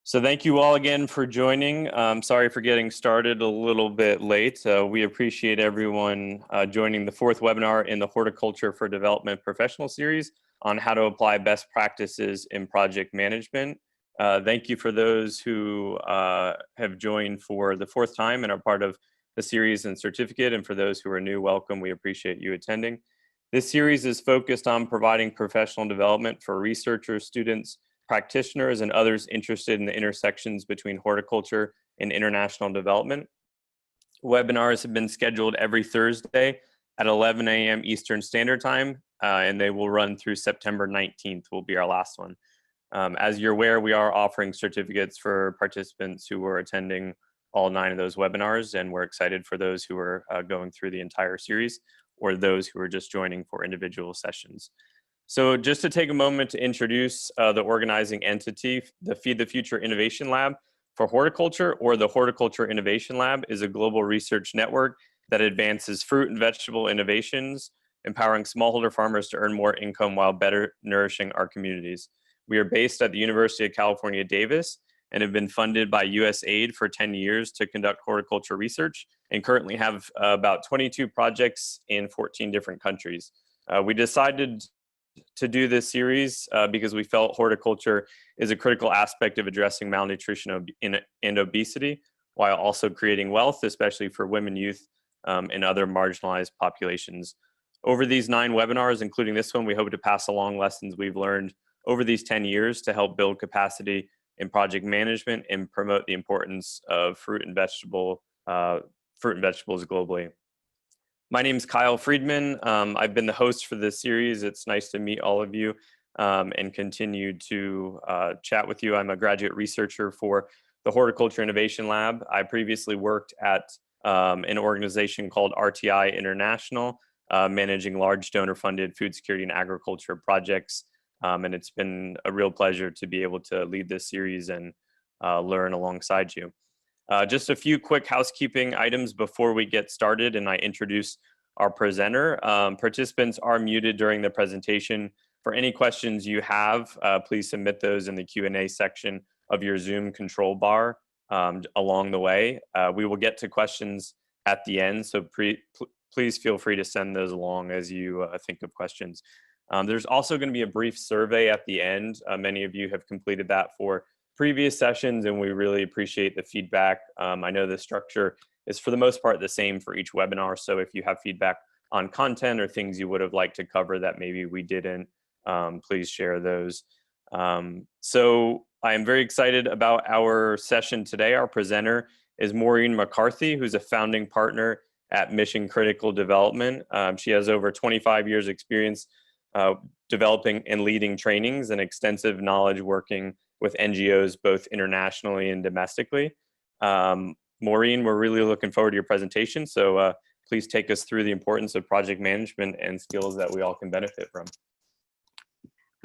So thank you all again for joining. Sorry for getting started a little bit late. We appreciate everyone joining the fourth webinar in the Horticulture for Development Professional Series on how to apply best practices in project management. Thank you for those who have joined for the fourth time and are part of the series and certificate. And for those who are new, welcome. We appreciate you attending. This series is focused on providing professional development for researchers, students, practitioners, and others interested in the intersections between horticulture and international development. Webinars have been scheduled every Thursday at 11 a.m. Eastern Standard Time, and they will run through September 19th will be our last one. As you're aware, we are offering certificates for participants who are attending all 9 of those webinars, and we're excited for those who are going through the entire series or those who are just joining for individual sessions. So just to take a moment to introduce the organizing entity, the Feed the Future Innovation Lab for Horticulture, or the Horticulture Innovation Lab, is a global research network that advances fruit and vegetable innovations, empowering smallholder farmers to earn more income while better nourishing our communities. We are based at the University of California, Davis, and have been funded by USAID for 10 years to conduct horticulture research, and currently have about 22 projects in 14 different countries. We decided to do this series because we felt horticulture is a critical aspect of addressing malnutrition and obesity, while also creating wealth, especially for women, youth, and other marginalized populations. Over these 9 webinars, including this one, we hope to pass along lessons we've learned over these 10 years to help build capacity in project management and promote the importance of fruit and vegetables globally. My name is Kyle Friedman. I've been the host for this series. It's nice to meet all of you and continue to chat with you. I'm a graduate researcher for the Horticulture Innovation Lab. I previously worked at an organization called RTI International, managing large donor-funded food security and agriculture projects. And it's been a real pleasure to be able to lead this series and learn alongside you. Just a few quick housekeeping items before we get started and I introduce our presenter. Participants are muted during the presentation. For any questions you have, please submit those in the Q&A section of your Zoom control bar along the way. We will get to questions at the end, so please feel free to send those along as you think of questions. There's also going to be a brief survey at the end. Many of you have completed that for previous sessions, and we really appreciate the feedback. I know the structure is for the most part the same for each webinar, so if you have feedback on content or things you would have liked to cover that maybe we didn't, please share those. So I am very excited about our session today. Our presenter is Maureen MacCarthy, who's a founding partner at Mission Critical Development. She has over 25 years experience developing and leading trainings and extensive knowledge working with NGOs both internationally and domestically. Maureen, we're really looking forward to your presentation, so please take us through the importance of project management and skills that we all can benefit from.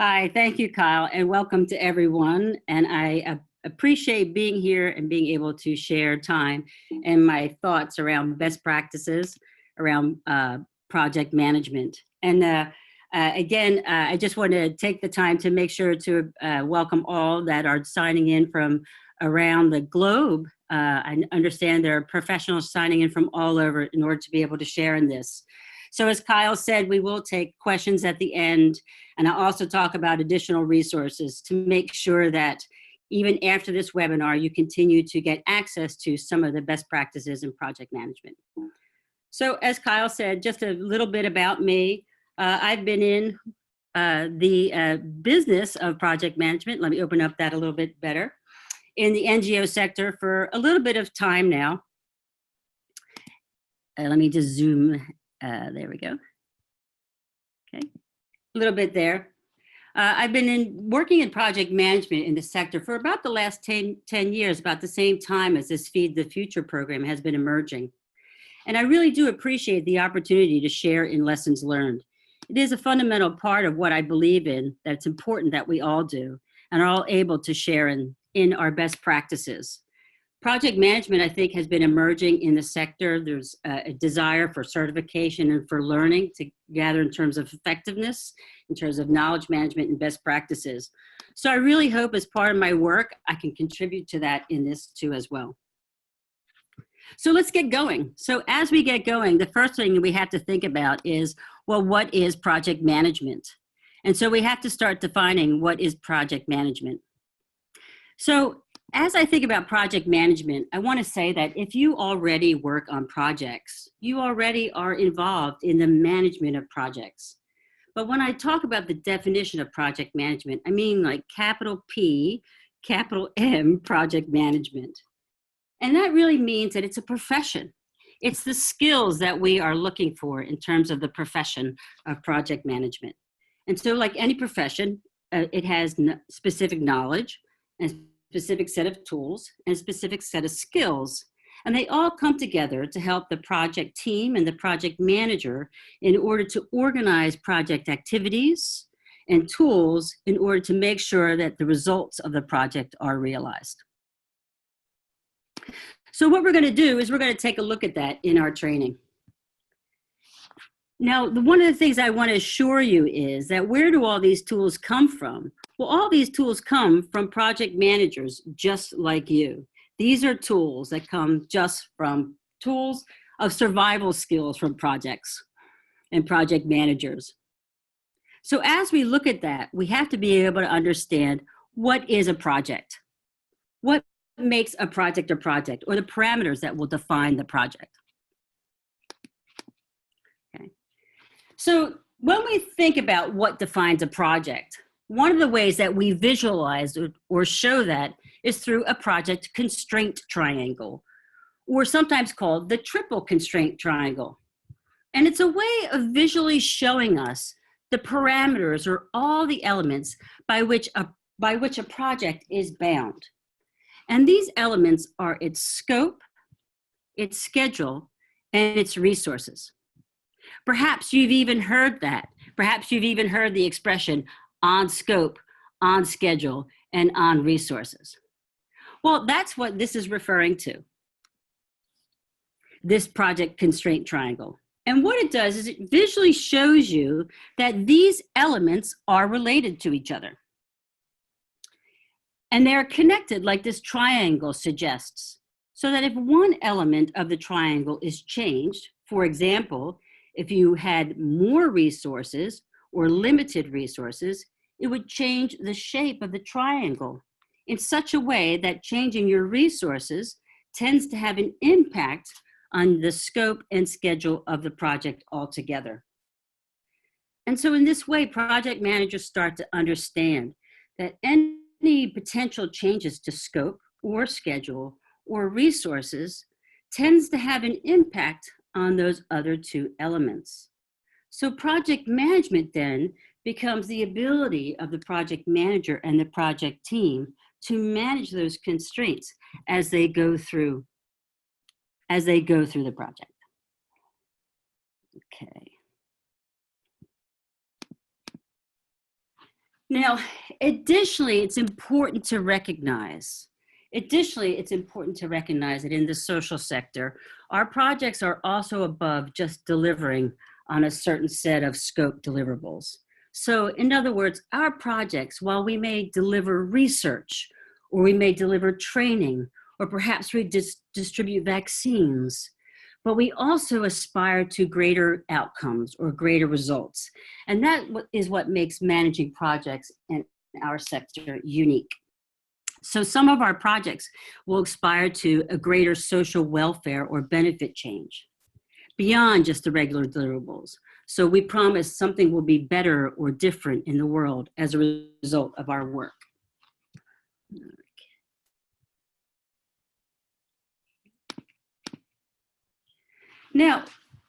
Hi, thank you, Kyle, and welcome to everyone. And I appreciate being here and being able to share time and my thoughts around best practices around project management. And again, I just want to take the time to make sure to welcome all that are signing in from around the globe. I understand there are professionals signing in from all over in order to be able to share in this. So as Kyle said, we will take questions at the end, and I'll also talk about additional resources to make sure that even after this webinar, you continue to get access to some of the best practices in project management. So as Kyle said, just a little bit about me. I've been in the business of project management. Let me open up that a little bit better. In the NGO sector for a little bit of time now. Let me just zoom. There we go. Okay, a little bit there. I've been working in project management in the sector for about the last 10 years, about the same time as this Feed the Future program has been emerging. And I really do appreciate the opportunity to share in lessons learned. It is a fundamental part of what I believe in, that it's important that we all do and are all able to share in our best practices. Project management, I think, has been emerging in the sector. There's a desire for certification and for learning to gather in terms of effectiveness, in terms of knowledge management and best practices. So I really hope as part of my work, I can contribute to that in this too as well. So let's get going. So as we get going, the first thing we have to think about is, well, what is project management? And so we have to start defining what is project management. So as I think about project management, I want to say that if you already work on projects, you already are involved in the management of projects. But when I talk about the definition of project management, I mean like capital P, capital M project management. And that really means that it's a profession. It's the skills that we are looking for in terms of the profession of project management. And so like any profession, it has specific knowledge and a specific set of tools and a specific set of skills. And they all come together to help the project team and the project manager in order to organize project activities and tools in order to make sure that the results of the project are realized. So what we're going to do is we're going to take a look at that in our training. Now, one of the things I want to assure you is that where do all these tools come from? Well, all these tools come from project managers just like you. These are tools that come just from tools of survival skills from projects and project managers. So as we look at that, we have to be able to understand what is a project? What makes a project, or the parameters that will define the project. Okay. So when we think about what defines a project, one of the ways that we visualize or show that is through a project constraint triangle, or sometimes called the triple constraint triangle. And it's a way of visually showing us the parameters or all the elements by which a project is bound. And these elements are its scope, its schedule, and its resources. Perhaps you've even heard that. Perhaps you've even heard the expression on scope, on schedule, and on resources. Well, that's what this is referring to, this project constraint triangle. And what it does is it visually shows you that these elements are related to each other. And they're connected like this triangle suggests, so that if one element of the triangle is changed, for example, if you had more resources or limited resources, it would change the shape of the triangle in such a way that changing your resources tends to have an impact on the scope and schedule of the project altogether. And so in this way, project managers start to understand that any potential changes to scope or schedule or resources tends to have an impact on those other two elements. So project management then becomes the ability of the project manager and the project team to manage those constraints as they go through the project. Okay. Now, additionally, it's important to recognize that in the social sector, our projects are also above just delivering on a certain set of scope deliverables. So in other words, our projects, while we may deliver research, or we may deliver training, or perhaps we distribute vaccines, but we also aspire to greater outcomes or greater results. And that is what makes managing projects in our sector unique. So some of our projects will aspire to a greater social welfare or benefit change beyond just the regular deliverables. So we promise something will be better or different in the world as a result of our work. Now,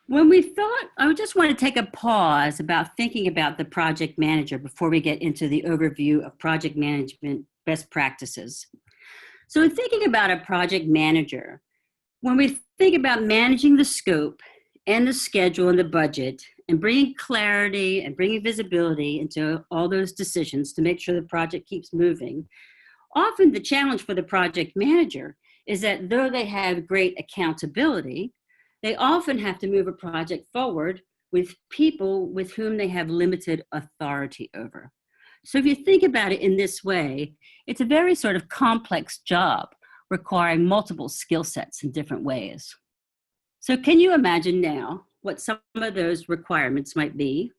when we thought, I just want to take a pause about thinking about the project manager before we get into the overview of project management best practices. So in thinking about a project manager, when we think about managing the scope and the schedule and the budget and bringing clarity and bringing visibility into all those decisions to make sure the project keeps moving, often the challenge for the project manager is that though they have great accountability, they often have to move a project forward with people with whom they have limited authority over. So if you think about it in this way, it's a very sort of complex job requiring multiple skill sets in different ways. So can you imagine now what some of those requirements might be?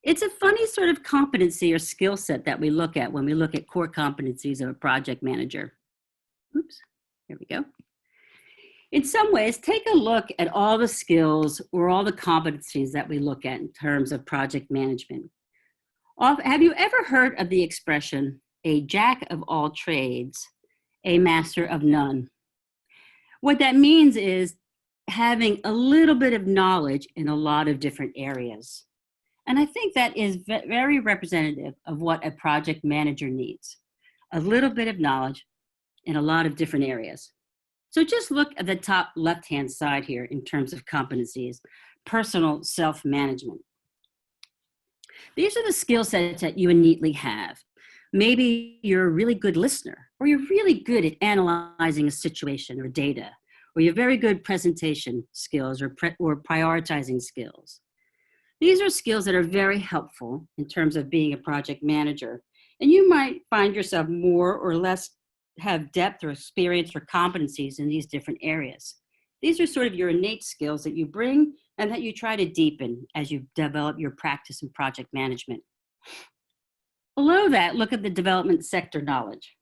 It's a funny sort of competency or skill set that we look at when we look at core competencies of a project manager. Oops, here we go. In some ways, take a look at all the skills or all the competencies that we look at in terms of project management. Have you ever heard of the expression, a jack of all trades, a master of none? What that means is having a little bit of knowledge in a lot of different areas. And I think that is very representative of what a project manager needs. A little bit of knowledge in a lot of different areas. So just look at the top left-hand side here in terms of competencies, personal self-management. These are the skill sets that you innately have. Maybe you're a really good listener, or you're really good at analyzing a situation or data, or you have very good presentation skills or prioritizing skills. These are skills that are very helpful in terms of being a project manager. And you might find yourself more or less have depth or experience or competencies in these different areas. These are sort of your innate skills that you bring and that you try to deepen as you develop your practice in project management. Below that, look at the development sector knowledge.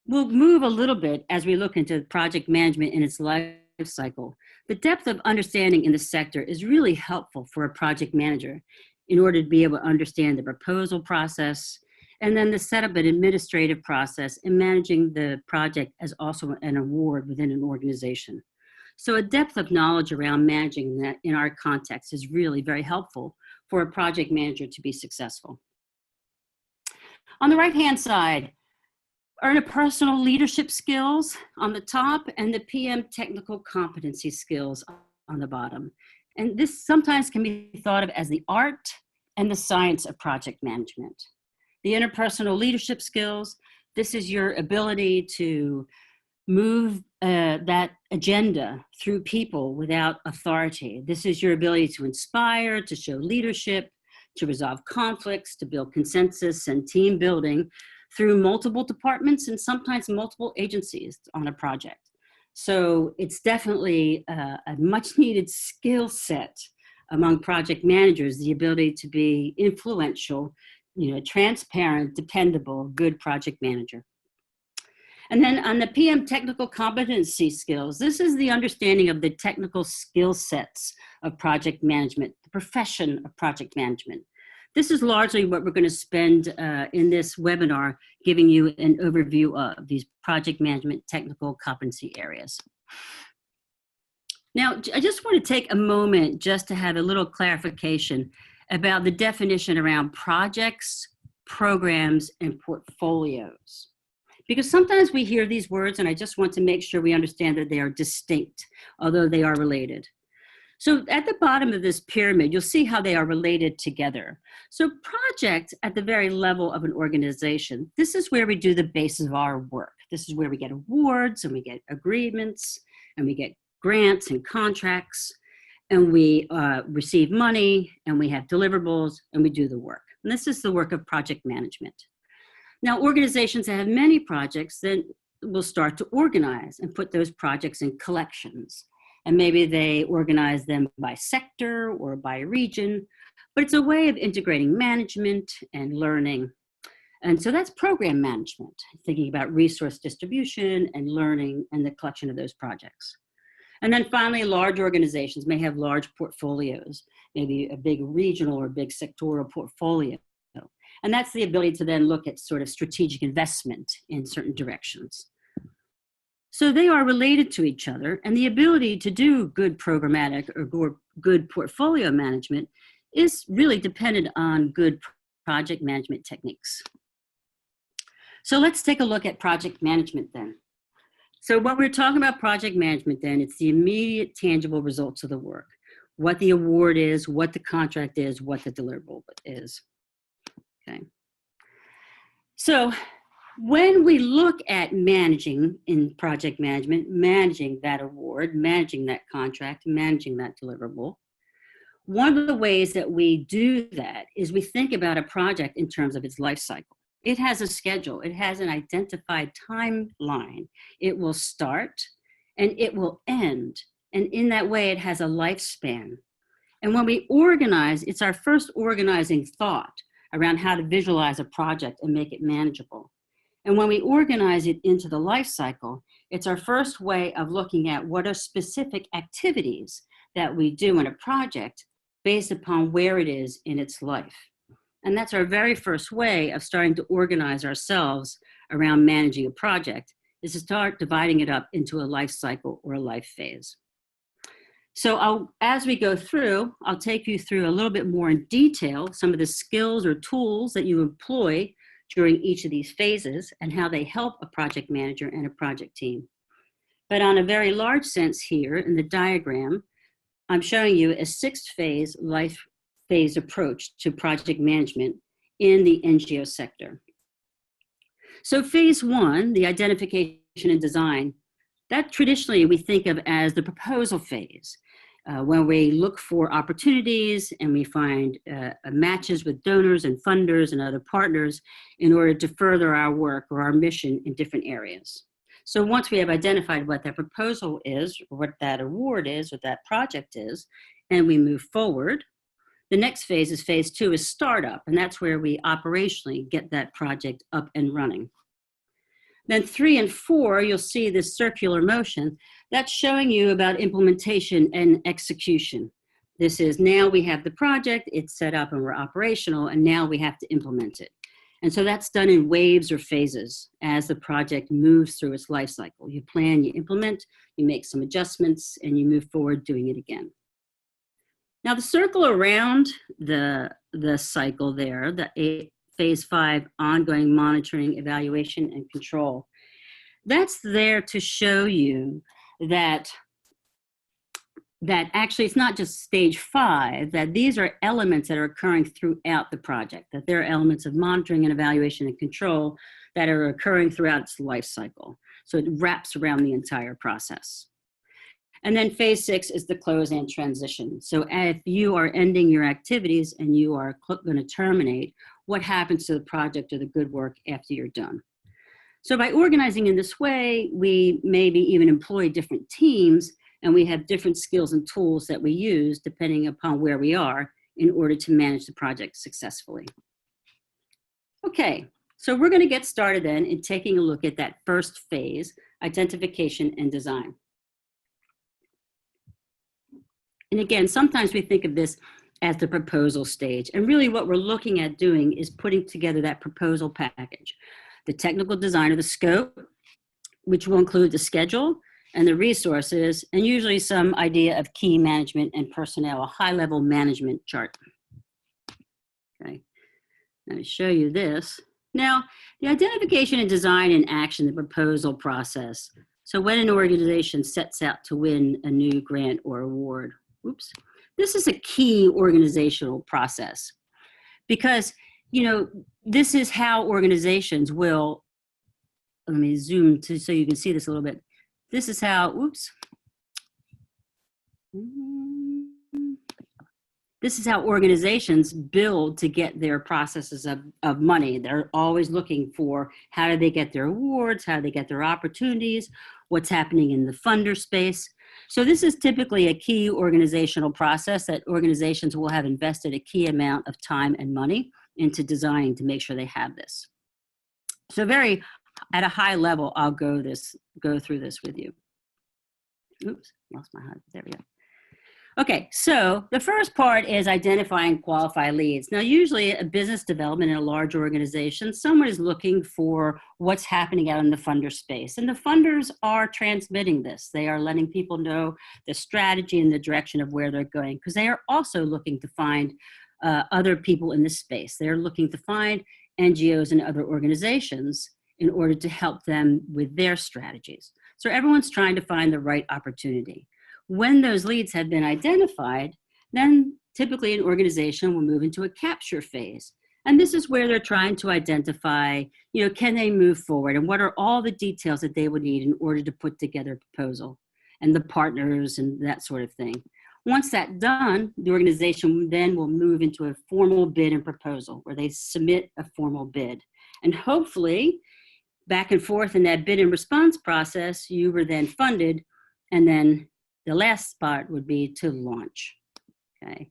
We'll move a little bit as we look into project management in its life cycle. The depth of understanding in the sector is really helpful for a project manager in order to be able to understand the proposal process, and then the setup and administrative process and managing the project as also an award within an organization. So a depth of knowledge around managing that in our context is really very helpful for a project manager to be successful. On the right-hand side, interpersonal leadership skills on the top and the PM technical competency skills on the bottom. And this sometimes can be thought of as the art and the science of project management. The interpersonal leadership skills, this is your ability to move that agenda through people without authority. This is your ability to inspire, to show leadership, to resolve conflicts, to build consensus and team building through multiple departments and sometimes multiple agencies on a project. So it's definitely a much needed skill set among project managers, the ability to be influential, transparent, dependable, good project manager. And then on the PM technical competency skills, this is the understanding of the technical skill sets of project management, the profession of project management. This is largely what we're going to spend in this webinar, giving you an overview of these project management technical competency areas. Now, I just want to take a moment just to have a little clarification about the definition around projects, programs, and portfolios. Because sometimes we hear these words, and I just want to make sure we understand that they are distinct, although they are related. So at the bottom of this pyramid, you'll see how they are related together. So project at the very level of an organization, this is where we do the basis of our work. This is where we get awards and we get agreements and we get grants and contracts and we receive money and we have deliverables and we do the work. And this is the work of project management. Now, organizations that have many projects then will start to organize and put those projects in collections. And maybe they organize them by sector or by region, but it's a way of integrating management and learning. And so that's program management, thinking about resource distribution and learning and the collection of those projects. And then finally, large organizations may have large portfolios, maybe a big regional or big sectoral portfolio. And that's the ability to then look at sort of strategic investment in certain directions. So they are related to each other, and the ability to do good programmatic or good portfolio management is really dependent on good project management techniques. So let's take a look at project management then. So when we're talking about project management then, it's the immediate tangible results of the work, what the award is, what the contract is, what the deliverable is. Okay. So when we look at managing in project management, managing that award, managing that contract, managing that deliverable, one of the ways that we do that is we think about a project in terms of its life cycle. It has a schedule. It has an identified timeline. It will start and it will end. And in that way, it has a lifespan. And when we organize, it's our first organizing thought around how to visualize a project and make it manageable. And when we organize it into the life cycle, it's our first way of looking at what are specific activities that we do in a project based upon where it is in its life. And that's our very first way of starting to organize ourselves around managing a project, is to start dividing it up into a life cycle or a life phase. So as we go through, I'll take you through a little bit more in detail some of the skills or tools that you employ during each of these phases and how they help a project manager and a project team. But on a very large sense here in the diagram, I'm showing you a 6-phase life phase approach to project management in the NGO sector. So phase 1, the identification and design, that traditionally we think of as the proposal phase, when we look for opportunities and we find matches with donors and funders and other partners in order to further our work or our mission in different areas. So once we have identified what that proposal is, or what that award is, what that project is, and we move forward, the next phase is phase 2 is startup, and that's where we operationally get that project up and running. Then 3 and 4, you'll see this circular motion. That's showing you about implementation and execution. This is now we have the project, it's set up and we're operational, and now we have to implement it. And so that's done in waves or phases as the project moves through its life cycle. You plan, you implement, you make some adjustments, and you move forward doing it again. Now the circle around the cycle there, the phase 5, ongoing monitoring, evaluation, and control, that's there to show you that actually it's not just stage 5, that these are elements that are occurring throughout the project, that there are elements of monitoring and evaluation and control that are occurring throughout its life cycle. So it wraps around the entire process. And then phase 6 is the close and transition. So if you are ending your activities and you are going to terminate, what happens to the project or the good work after you're done? So by organizing in this way, we maybe even employ different teams, and we have different skills and tools that we use depending upon where we are in order to manage the project successfully. Okay, so we're going to get started then in taking a look at that first phase, identification and design. And again, sometimes we think of this as the proposal stage. And really what we're looking at doing is putting together that proposal package. The technical design of the scope, which will include the schedule and the resources, and usually some idea of key management and personnel, a high-level management chart. Okay, let me show you this. Now, the identification and design and action, the proposal process. So when an organization sets out to win a new grant or award, oops, this is a key organizational process because, you know, this is how organizations will, let me zoom to so you can see this a little bit. This is how, oops. This is how organizations build to get their processes of money. They're always looking for how do they get their awards, how do they get their opportunities, what's happening in the funder space. So this is typically a key organizational process that organizations will have invested a key amount of time and money into designing to make sure they have this. So at a high level, I'll go through this with you. Oops, lost my hand. There we go. Okay, so the first part is identifying qualified leads. Now, usually a business development in a large organization, someone is looking for what's happening out in the funder space. And the funders are transmitting this. They are letting people know the strategy and the direction of where they're going, because they are also looking to find other people in this space. They're looking to find NGOs and other organizations in order to help them with their strategies. So everyone's trying to find the right opportunity. When those leads have been identified, then typically an organization will move into a capture phase. And this is where they're trying to identify, can they move forward and what are all the details that they would need in order to put together a proposal and the partners and that sort of thing. Once that's done, the organization then will move into a formal bid and proposal where they submit a formal bid. And hopefully, back and forth in that bid and response process, you were then funded. And then the last part would be to launch. Okay.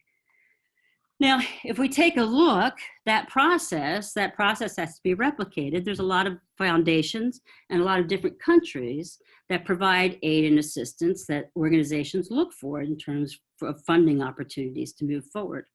Now, if we take a look, that process has to be replicated. There's a lot of foundations and a lot of different countries that provide aid and assistance that organizations look for in terms of funding opportunities to move forward.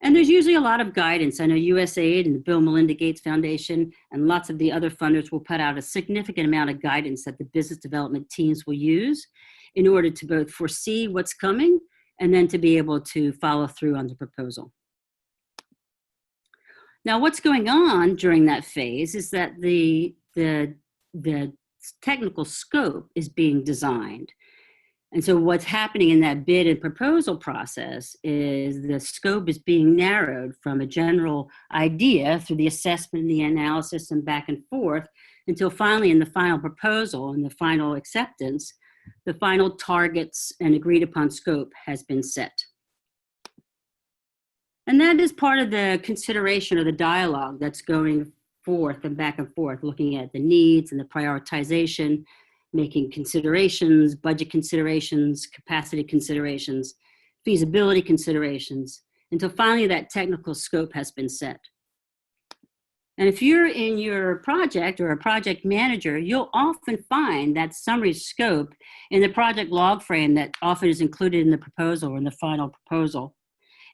And there's usually a lot of guidance. I know USAID and the Bill and Melinda Gates Foundation and lots of the other funders will put out a significant amount of guidance that the business development teams will use in order to both foresee what's coming and then to be able to follow through on the proposal. Now, what's going on during that phase is that the technical scope is being designed. And so what's happening in that bid and proposal process is the scope is being narrowed from a general idea through the assessment and the analysis and back and forth until finally in the final proposal and the final acceptance, the final targets and agreed upon scope has been set. And that is part of the consideration of the dialogue that's going forth and back and forth, looking at the needs and the prioritization, making considerations, budget considerations, capacity considerations, feasibility considerations, until finally that technical scope has been set. And if you're in your project or a project manager, you'll often find that summary scope in the project log frame that often is included in the proposal or in the final proposal.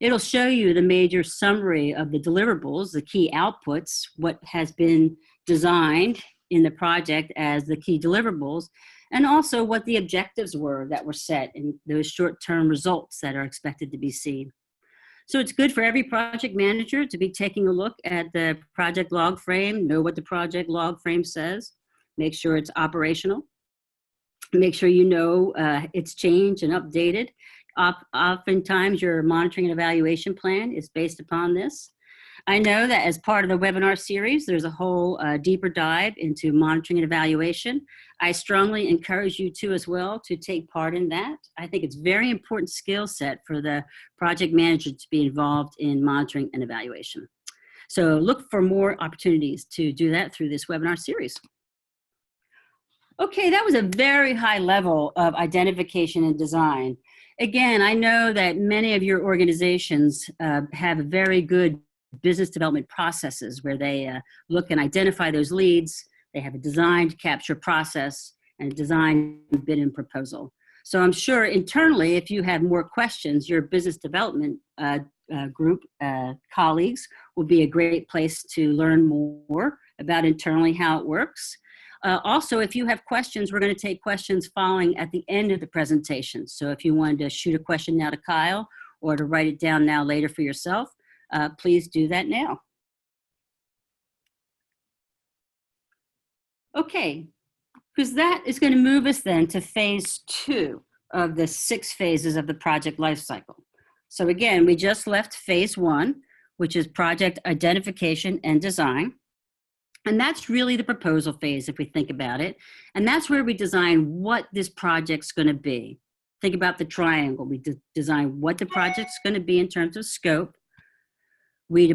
It'll show you the major summary of the deliverables, the key outputs, what has been designed in the project as the key deliverables, and also what the objectives were that were set in those short-term results that are expected to be seen. So it's good for every project manager to be taking a look at the project log frame, know what the project log frame says, make sure it's operational, make sure you know it's changed and updated. Oftentimes your monitoring and evaluation plan is based upon this. I know that as part of the webinar series, there's a whole deeper dive into monitoring and evaluation. I strongly encourage you to as well to take part in that. I think it's a very important skill set for the project manager to be involved in monitoring and evaluation. So look for more opportunities to do that through this webinar series. Okay, that was a very high level of identification and design. Again, I know that many of your organizations have a very good business development processes where they look and identify those leads. They have a design capture process and a design bid and proposal. So I'm sure internally, if you have more questions, your business development group colleagues will be a great place to learn more about internally how it works. Also, if you have questions, we're going to take questions following at the end of the presentation. So if you wanted to shoot a question now to Kyle or to write it down now later for yourself, please do that now. Okay, because that is going to move us then to phase 2 of the 6 phases of the project lifecycle. So again, we just left phase 1, which is project identification and design. And that's really the proposal phase if we think about it. And that's where we design what this project's going to be. Think about the triangle. We design what the project's going to be in terms of scope. We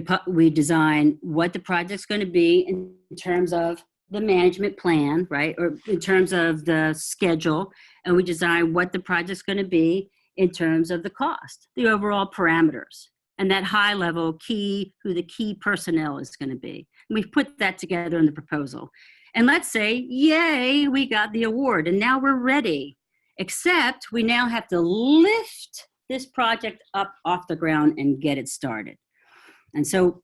design what the project's going to be in terms of the management plan, right? Or in terms of the schedule. And we design what the project's going to be in terms of the cost, the overall parameters, and that high level key, who the key personnel is going to be. And we've put that together in the proposal. And let's say, yay, we got the award and now we're ready. Except we now have to lift this project up off the ground and get it started. And so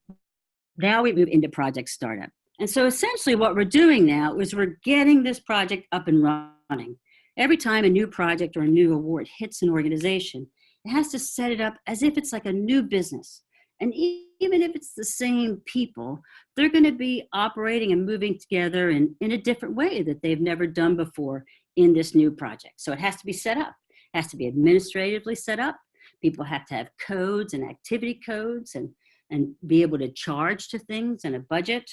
now we move into project startup. And so essentially what we're doing now is we're getting this project up and running. Every time a new project or a new award hits an organization, it has to set it up as if it's like a new business. And even if it's the same people, they're going to be operating and moving together in a different way that they've never done before in this new project. So it has to be set up. It has to be administratively set up. People have to have codes and activity codes and and be able to charge to things and a budget.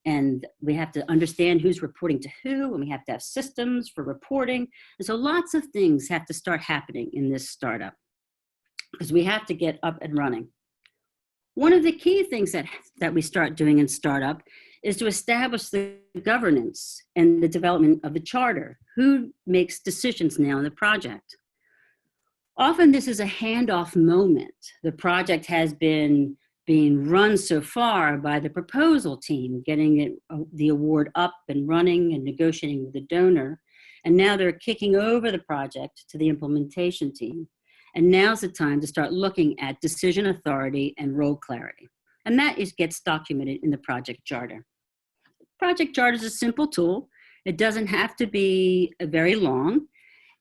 And we have to understand who's reporting to who, and we have to have systems for reporting. And so lots of things have to start happening in this startup because we have to get up and running. One of the key things that we start doing in startup is to establish the governance and the development of the charter. Who makes decisions now in the project? Often this is a handoff moment. The project has been being run so far by the proposal team, getting it, the award up and running and negotiating with the donor. And now they're kicking over the project to the implementation team. And now's the time to start looking at decision authority and role clarity. And that gets documented in the project charter. Project charter is a simple tool. It doesn't have to be very long.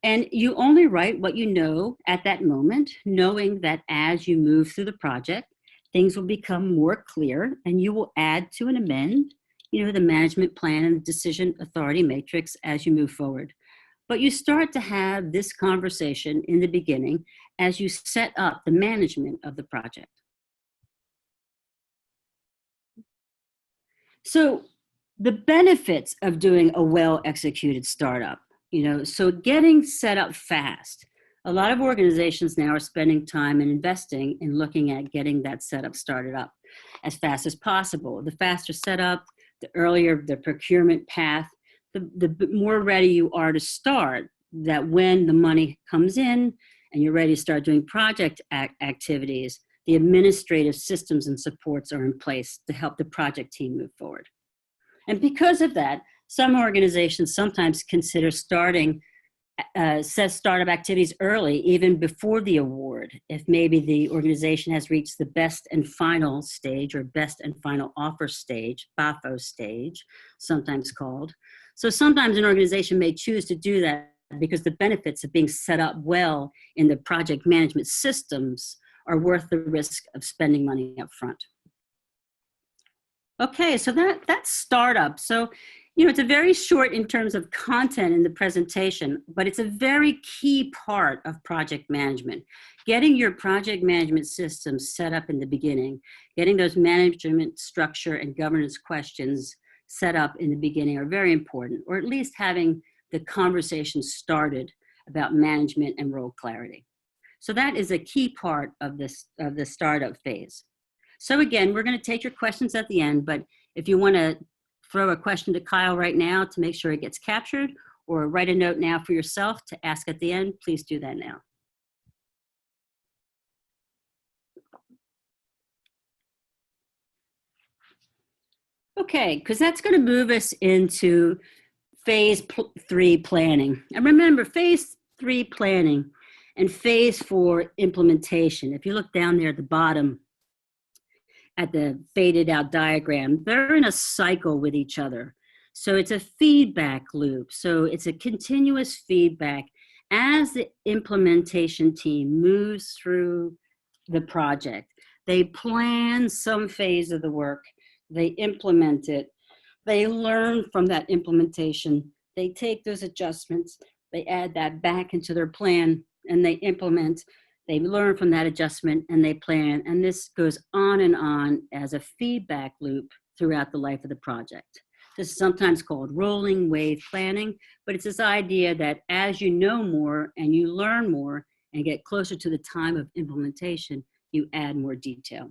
And you only write what you know at that moment, knowing that as you move through the project, things will become more clear and you will add to and amend, the management plan and the decision authority matrix as you move forward. But you start to have this conversation in the beginning as you set up the management of the project. So the benefits of doing a well-executed startup, so getting set up fast. A lot of organizations now are spending time and investing in looking at getting that setup started up as fast as possible. The faster setup, the earlier the procurement path, the more ready you are to start, that when the money comes in and you're ready to start doing project activities, the administrative systems and supports are in place to help the project team move forward. And because of that, some organizations sometimes consider starting startup activities early, even before the award, if maybe the organization has reached the best and final stage or best and final offer stage, BAFO stage, sometimes called. So sometimes an organization may choose to do that because the benefits of being set up well in the project management systems are worth the risk of spending money up front. Okay, so that's startup. So, it's a very short in terms of content in the presentation, but it's a very key part of project management. Getting your project management systems set up in the beginning, getting those management structure and governance questions set up in the beginning are very important, or at least having the conversation started about management and role clarity. So that is a key part of the startup phase. So again, we're going to take your questions at the end, but if you want to throw a question to Kyle right now to make sure it gets captured, or write a note now for yourself to ask at the end, please do that now. Okay, because that's going to move us into phase 3 planning. And remember, phase 3 planning and phase 4 implementation, if you look down there at the bottom at the faded out diagram, they're in a cycle with each other. So it's a feedback loop. So it's a continuous feedback as the implementation team moves through the project. They plan some phase of the work, they implement it, they learn from that implementation, they take those adjustments, they add that back into their plan, and they implement. They learn from that adjustment and they plan, and this goes on as a feedback loop throughout the life of the project. This is sometimes called rolling wave planning, but it's this idea that as you know more and you learn more and get closer to the time of implementation, you add more detail.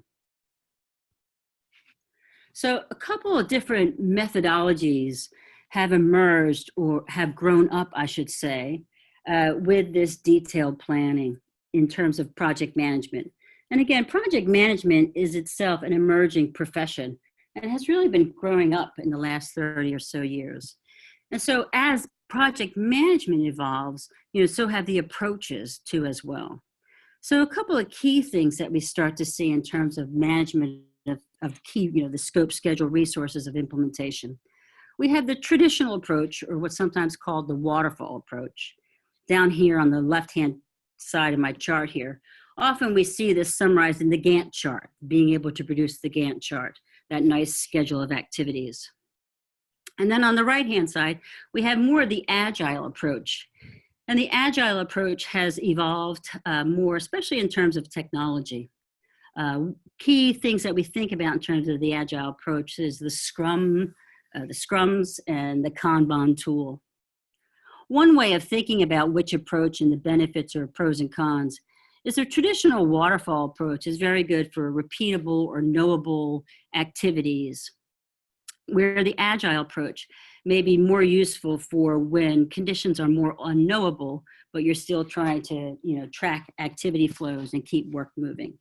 So a couple of different methodologies have emerged, or have grown up, I should say, with this detailed planning in terms of project management. And again, project management is itself an emerging profession and has really been growing up in the last 30 or so years. And so as project management evolves, so have the approaches too as well. So a couple of key things that we start to see in terms of management of key, the scope, schedule, resources of implementation. We have the traditional approach, or what's sometimes called the waterfall approach. Down here on the left-hand side of my chart here, often we see this summarized in the Gantt chart, being able to produce the Gantt chart, that nice schedule of activities. And then on the right-hand side, we have more of the agile approach. And the agile approach has evolved more, especially in terms of technology. key things that we think about in terms of the Agile approach is the Scrums and the Kanban tool. One way of thinking about which approach and the benefits or pros and cons is the traditional waterfall approach is very good for repeatable or knowable activities, where the Agile approach may be more useful for when conditions are more unknowable, but you're still trying to, track activity flows and keep work moving.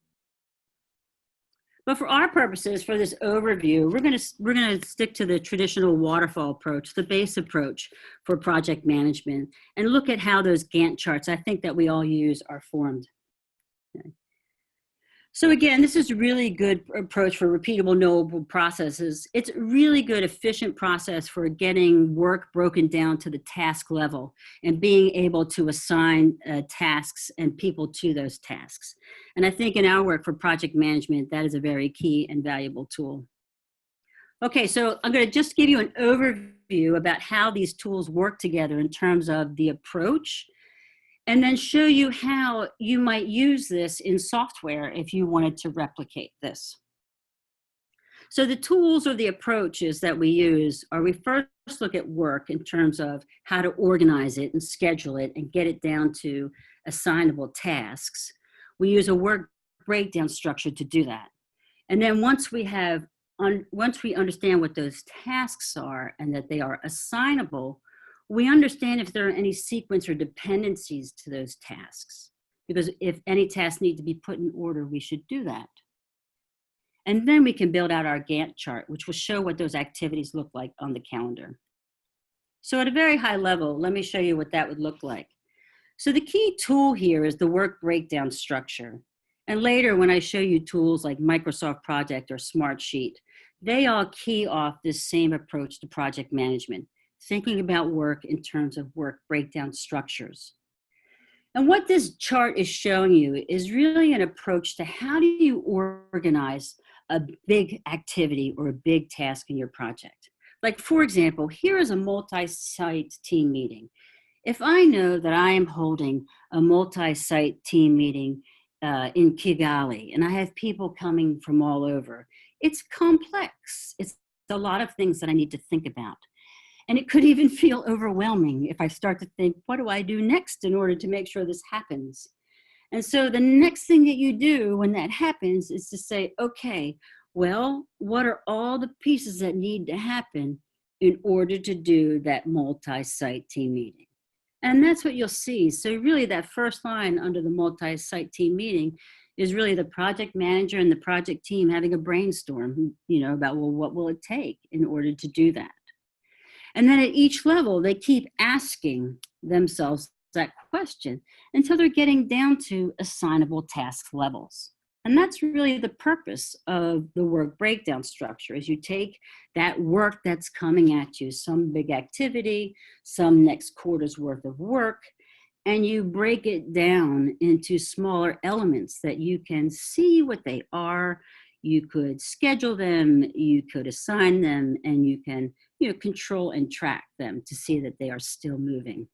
But for our purposes, for this overview, we're gonna stick to the traditional waterfall approach, the base approach for project management, and look at how those Gantt charts I think that we all use are formed. Okay. So again, this is a really good approach for repeatable, knowable processes. It's a really good, efficient process for getting work broken down to the task level and being able to assign tasks and people to those tasks. And I think in our work for project management, that is a very key and valuable tool. Okay, so I'm going to just give you an overview about how these tools work together in terms of the approach, and then show you how you might use this in software if you wanted to replicate this. So the tools or the approaches that we use are, we first look at work in terms of how to organize it and schedule it and get it down to assignable tasks. We use a work breakdown structure to do that. And then once we understand what those tasks are and that they are assignable, we understand if there are any sequence or dependencies to those tasks, because if any tasks need to be put in order, we should do that. And then we can build out our Gantt chart, which will show what those activities look like on the calendar. So at a very high level, let me show you what that would look like. So the key tool here is the work breakdown structure. And later, when I show you tools like Microsoft Project or Smartsheet, they all key off this same approach to project management, thinking about work in terms of work breakdown structures. And what this chart is showing you is really an approach to how do you organize a big activity or a big task in your project. Like, for example, here is a multi-site team meeting. If I know that I am holding a multi-site team meeting in Kigali, and I have people coming from all over, it's complex. It's a lot of things that I need to think about. And it could even feel overwhelming if I start to think, what do I do next in order to make sure this happens? And so the next thing that you do when that happens is to say, okay, well, what are all the pieces that need to happen in order to do that multi-site team meeting? And that's what you'll see. So really that first line under the multi-site team meeting is really the project manager and the project team having a brainstorm, about, well, what will it take in order to do that? And then at each level, they keep asking themselves that question until they're getting down to assignable task levels. And that's really the purpose of the work breakdown structure, is you take that work that's coming at you, some big activity, some next quarter's worth of work, and you break it down into smaller elements that you can see what they are. You could schedule them, you could assign them, and you can control and track them to see that they are still moving.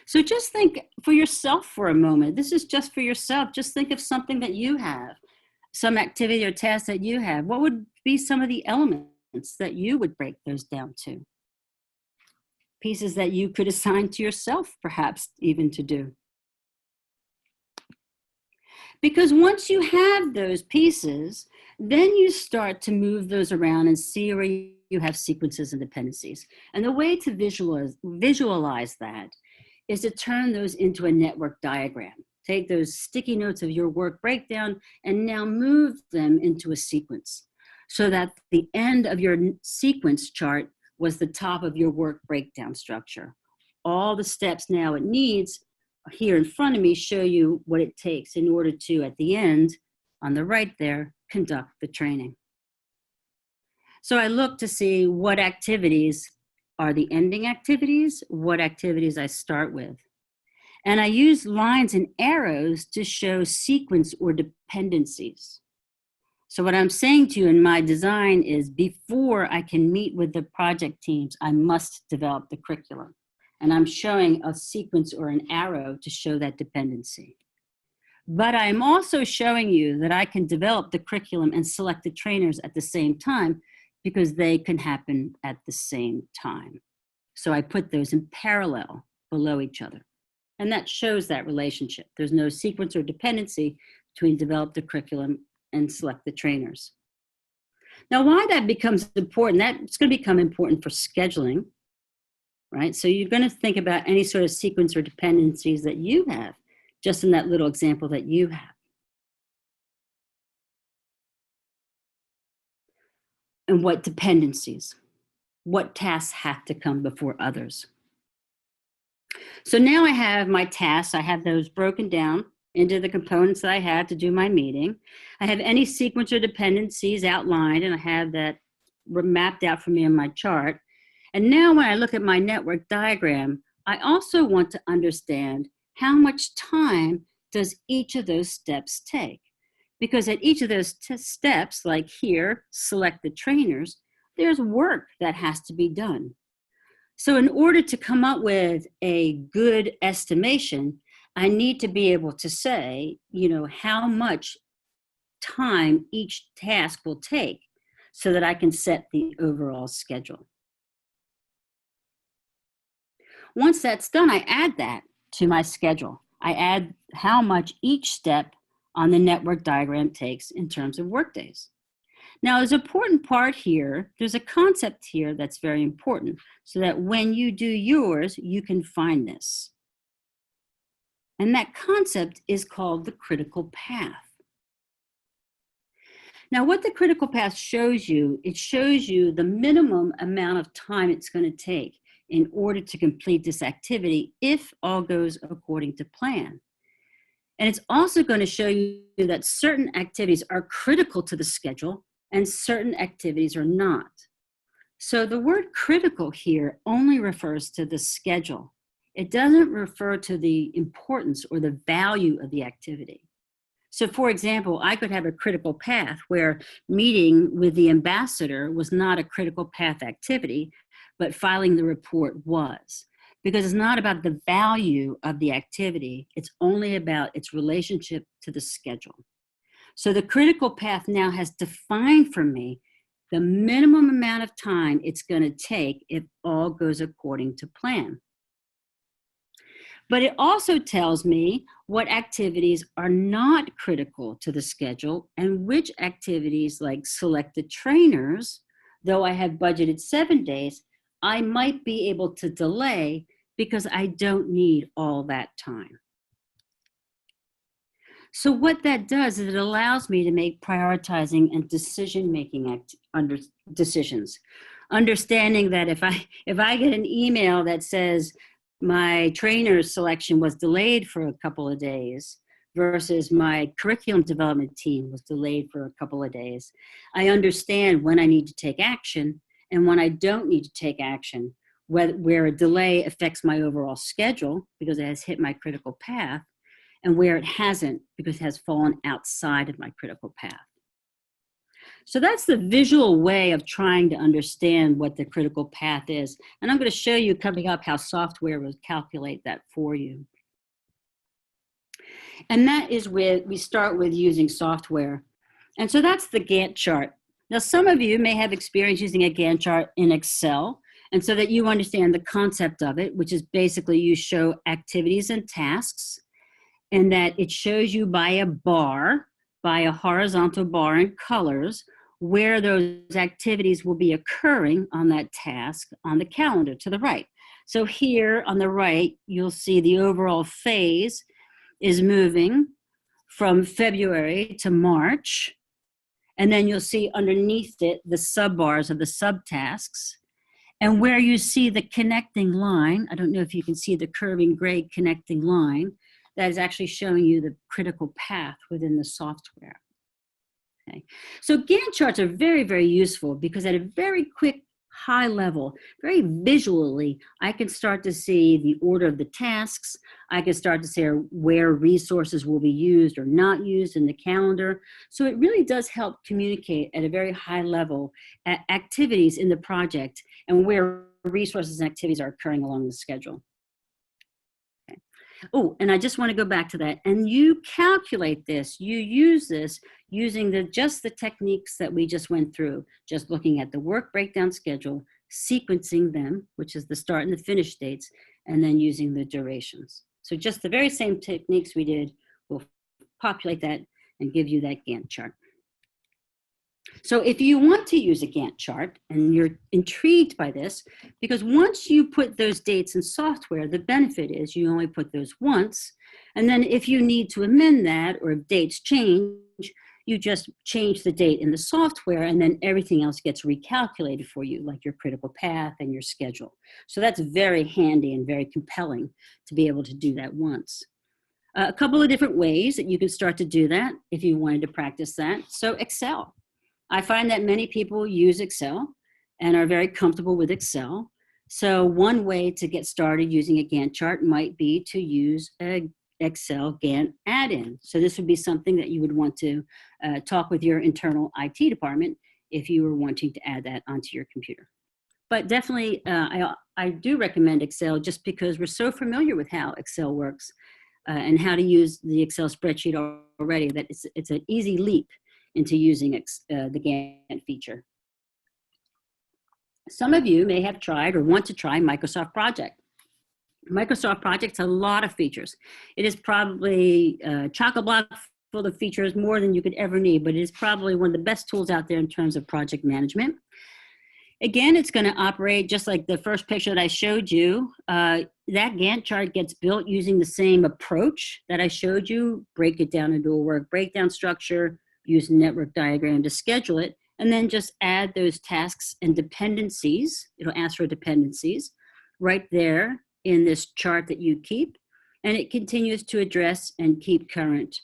So just think for yourself for a moment. This is just for yourself. Just think of something that you have, some activity or task that you have. What would be some of the elements that you would break those down to? Pieces that you could assign to yourself, perhaps even to do. Because once you have those pieces, then you start to move those around and see where you have sequences and dependencies. And the way to visualize that is to turn those into a network diagram. Take those sticky notes of your work breakdown and now move them into a sequence, so that the end of your sequence chart was the top of your work breakdown structure. All the steps now it needs here in front of me show you what it takes in order to, at the end, on the right there, conduct the training. So I look to see what activities are the ending activities, what activities I start with. And I use lines and arrows to show sequence or dependencies. So what I'm saying to you in my design is, before I can meet with the project teams, I must develop the curriculum. And I'm showing a sequence or an arrow to show that dependency. But I'm also showing you that I can develop the curriculum and select the trainers at the same time because they can happen at the same time. So I put those in parallel below each other. And that shows that relationship. There's no sequence or dependency between develop the curriculum and select the trainers. Now, why that becomes important, that's going to become important for scheduling, right? So you're going to think about any sort of sequence or dependencies that you have, just in that little example that you have. And what dependencies, what tasks have to come before others. So now I have my tasks, I have those broken down into the components that I have to do my meeting. I have any sequence or dependencies outlined, and I have that mapped out for me on my chart. And now when I look at my network diagram, I also want to understand how much time does each of those steps take? Because at each of those steps, like here, select the trainers, there's work that has to be done. So in order to come up with a good estimation, I need to be able to say, how much time each task will take so that I can set the overall schedule. Once that's done, I add that to my schedule. I add how much each step on the network diagram takes in terms of workdays. Now, there's an important part here. There's a concept here that's very important so that when you do yours, you can find this. And that concept is called the critical path. Now, what the critical path shows you, it shows you the minimum amount of time it's going to take in order to complete this activity if all goes according to plan. And it's also going to show you that certain activities are critical to the schedule and certain activities are not. So the word critical here only refers to the schedule. It doesn't refer to the importance or the value of the activity. So for example, I could have a critical path where meeting with the ambassador was not a critical path activity, but filing the report was. Because it's not about the value of the activity, it's only about its relationship to the schedule. So the critical path now has defined for me the minimum amount of time it's going to take if all goes according to plan. But it also tells me what activities are not critical to the schedule and which activities, like selected trainers, though I have budgeted 7 days, I might be able to delay because I don't need all that time. So what that does is it allows me to make prioritizing and decision-making decisions. Understanding that if I get an email that says my trainer's selection was delayed for a couple of days versus my curriculum development team was delayed for a couple of days, I understand when I need to take action and when I don't need to take action, where a delay affects my overall schedule because it has hit my critical path, and where it hasn't because it has fallen outside of my critical path. So that's the visual way of trying to understand what the critical path is. And I'm going to show you coming up how software will calculate that for you. And that is we start with using software. And so that's the Gantt chart. Now, some of you may have experience using a Gantt chart in Excel, and so that you understand the concept of it, which is basically you show activities and tasks, and that it shows you by a bar, by a horizontal bar in colors, where those activities will be occurring on that task on the calendar to the right. So here on the right, you'll see the overall phase is moving from February to March. And then you'll see underneath it the sub-bars of the subtasks. And where you see the connecting line, I don't know if you can see the curving gray connecting line, that is actually showing you the critical path within the software. Okay. So Gantt charts are very, very useful because at a very quick, high level, very visually, I can start to see the order of the tasks. I can start to see where resources will be used or not used in the calendar. So it really does help communicate at a very high level activities in the project and where resources and activities are occurring along the schedule. Okay. Oh, and I just want to go back to that. And you calculate this, you use this using just the techniques that we just went through, just looking at the work breakdown schedule, sequencing them, which is the start and the finish dates, and then using the durations. So just the very same techniques we did will populate that and give you that Gantt chart. So if you want to use a Gantt chart and you're intrigued by this, because once you put those dates in software, the benefit is you only put those once. And then if you need to amend that or if dates change, you just change the date in the software and then everything else gets recalculated for you, like your critical path and your schedule. So that's very handy and very compelling to be able to do that once. A couple of different ways that you can start to do that if you wanted to practice that. So Excel. I find that many people use Excel and are very comfortable with Excel. So one way to get started using a Gantt chart might be to use a Excel Gantt add-in. So this would be something that you would want to talk with your internal IT department if you were wanting to add that onto your computer. But definitely, I do recommend Excel just because we're so familiar with how Excel works and how to use the Excel spreadsheet already that it's an easy leap into using the Gantt feature. Some of you may have tried or want to try Microsoft Project. Microsoft Project has a lot of features. It is probably chock-a-block full of features, more than you could ever need, but it is probably one of the best tools out there in terms of project management. Again, it's going to operate just like the first picture that I showed you. That Gantt chart gets built using the same approach that I showed you, break it down into a work breakdown structure, use a network diagram to schedule it, and then just add those tasks and dependencies. It'll ask for dependencies right there in this chart that you keep, and it continues to address and keep current